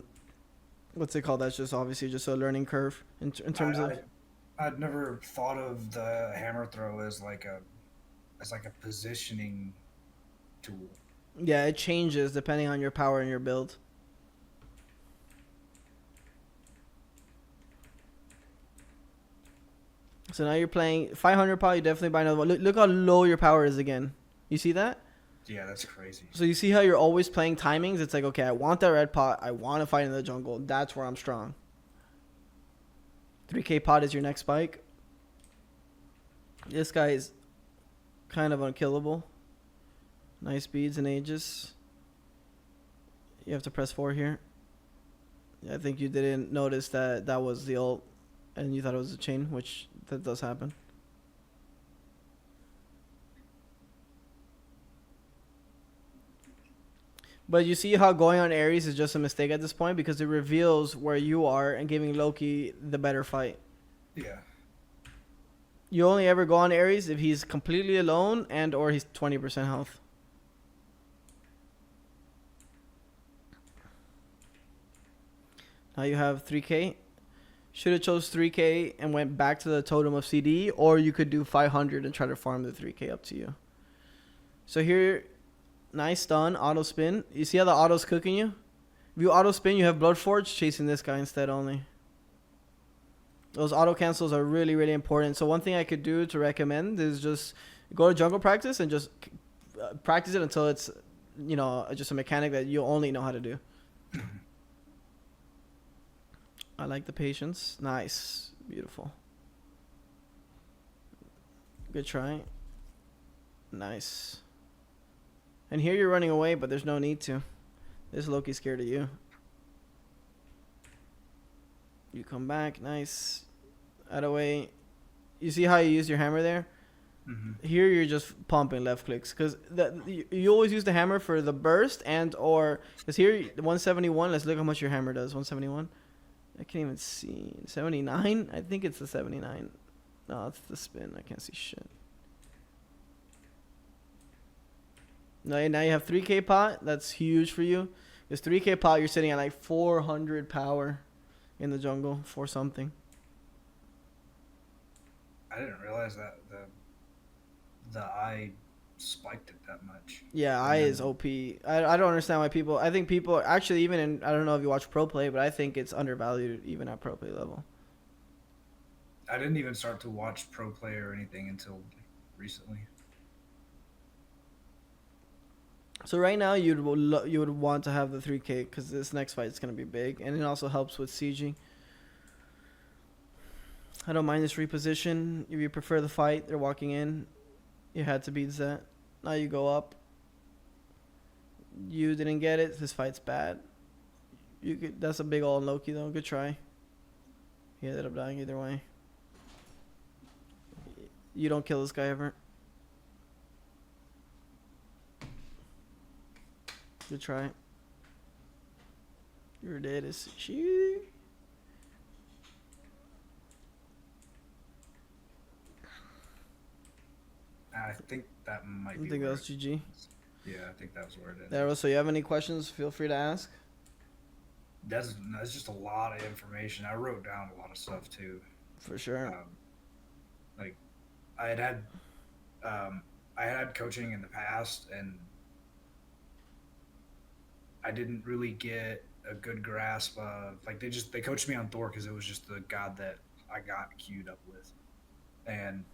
what's it called? That's just obviously just a learning curve in terms of... I'd never thought of the hammer throw as like a positioning tool. Yeah, it changes depending on your power and your build. So now you're playing 500 power. You definitely buy another one. Look how low your power is again. You see that? Yeah, that's crazy. So you see how you're always playing timings? It's like, okay, I want that red pot. I want to fight in the jungle. That's where I'm strong. 3k pot is your next spike. This guy is kind of unkillable. Nice beads and aegis. You have to press 4 here. Yeah, I think you didn't notice that that was the ult and you thought it was a chain, which that does happen. But you see how going on Ares is just a mistake at this point because it reveals where you are and giving Loki the better fight. Yeah. You only ever go on Ares if he's completely alone and or he's 20% health. Now you have 3k. Should have chose 3k and went back to the totem of CD, or you could do 500 and try to farm the 3k, up to you. So here, nice stun, auto spin. You see how the auto's cooking you? If you auto spin, you have Bloodforge chasing this guy instead only. Those auto cancels are really, really important. So one thing I could do to recommend is just go to jungle practice and just practice it until it's, you know, just a mechanic that you only know how to do. I like the patience. Nice. Beautiful. Good try. Nice. And here you're running away, but there's no need to. This Loki's scared of you. You come back, nice. Out of way. You see how you use your hammer there? Here you're just pumping left clicks, because you always use the hammer for the burst and or because here 171. Let's look how much your hammer does. 171. I can't even see. 79. I think it's the 79. No, it's the spin. I can't see shit. No, now you have 3K pot. That's huge for you. This 3K pot, you're sitting at like 400 power in the jungle for something. I didn't realize that the eye spiked it that much. Yeah, eye is OP. I don't understand why people. I think people actually even in. I don't know if you watch pro play, but I think it's undervalued even at pro play level. I didn't even start to watch pro play or anything until recently. So right now you would want to have the 3K because this next fight is gonna be big, and it also helps with sieging. I don't mind this reposition. If you prefer the fight, they're walking in. You had to beat that. Now you go up. You didn't get it. This fight's bad. You could. That's a big ol' Loki though. Good try. He ended up dying either way. You don't kill this guy ever. Good try. You're dead as shit. I think that might be. I think that was GG. Yeah, I think that was where it ended. There. So you have any questions? Feel free to ask. That's just a lot of information. I wrote down a lot of stuff too. For sure. Like, I had coaching in the past, and I didn't really get a good grasp of, like, they coached me on Thor because it was just the god that I got queued up with, and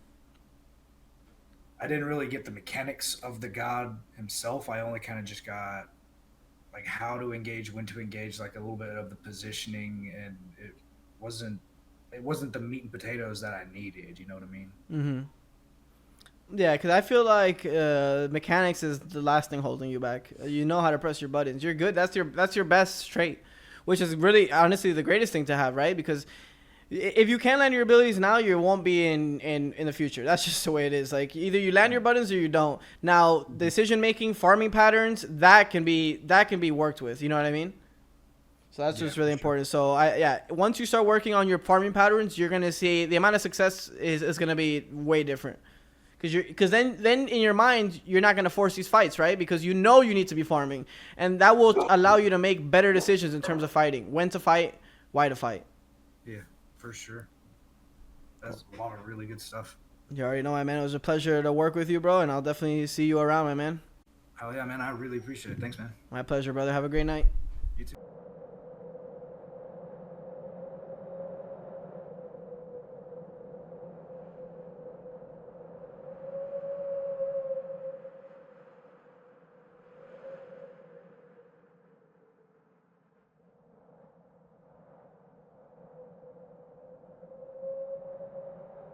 I didn't really get the mechanics of the god himself. I only kind of just got like how to engage, when to engage, like a little bit of the positioning, and it wasn't the meat and potatoes that I needed. You know what I mean? Mm-hmm. Yeah, because I feel like mechanics is the last thing holding you back. You know how to press your buttons. You're good. That's your best trait, which is really honestly the greatest thing to have, right? Because if you can't land your abilities now, you won't be in the future. That's just the way it is. Like, either you land your buttons or you don't. Now, decision making, farming patterns, that can be worked with. You know what I mean? So that's just really important. So once you start working on your farming patterns, you're gonna see the amount of success is gonna be way different. Because then in your mind you're not gonna force these fights, right? Because you know you need to be farming, and that will allow you to make better decisions in terms of fighting, when to fight, why to fight. Yeah. For sure. That's a lot of really good stuff. You already know, my man. It was a pleasure to work with you, bro, and I'll definitely see you around, my man. Hell yeah, man. I really appreciate it. Thanks, man. My pleasure, brother. Have a great night. You too.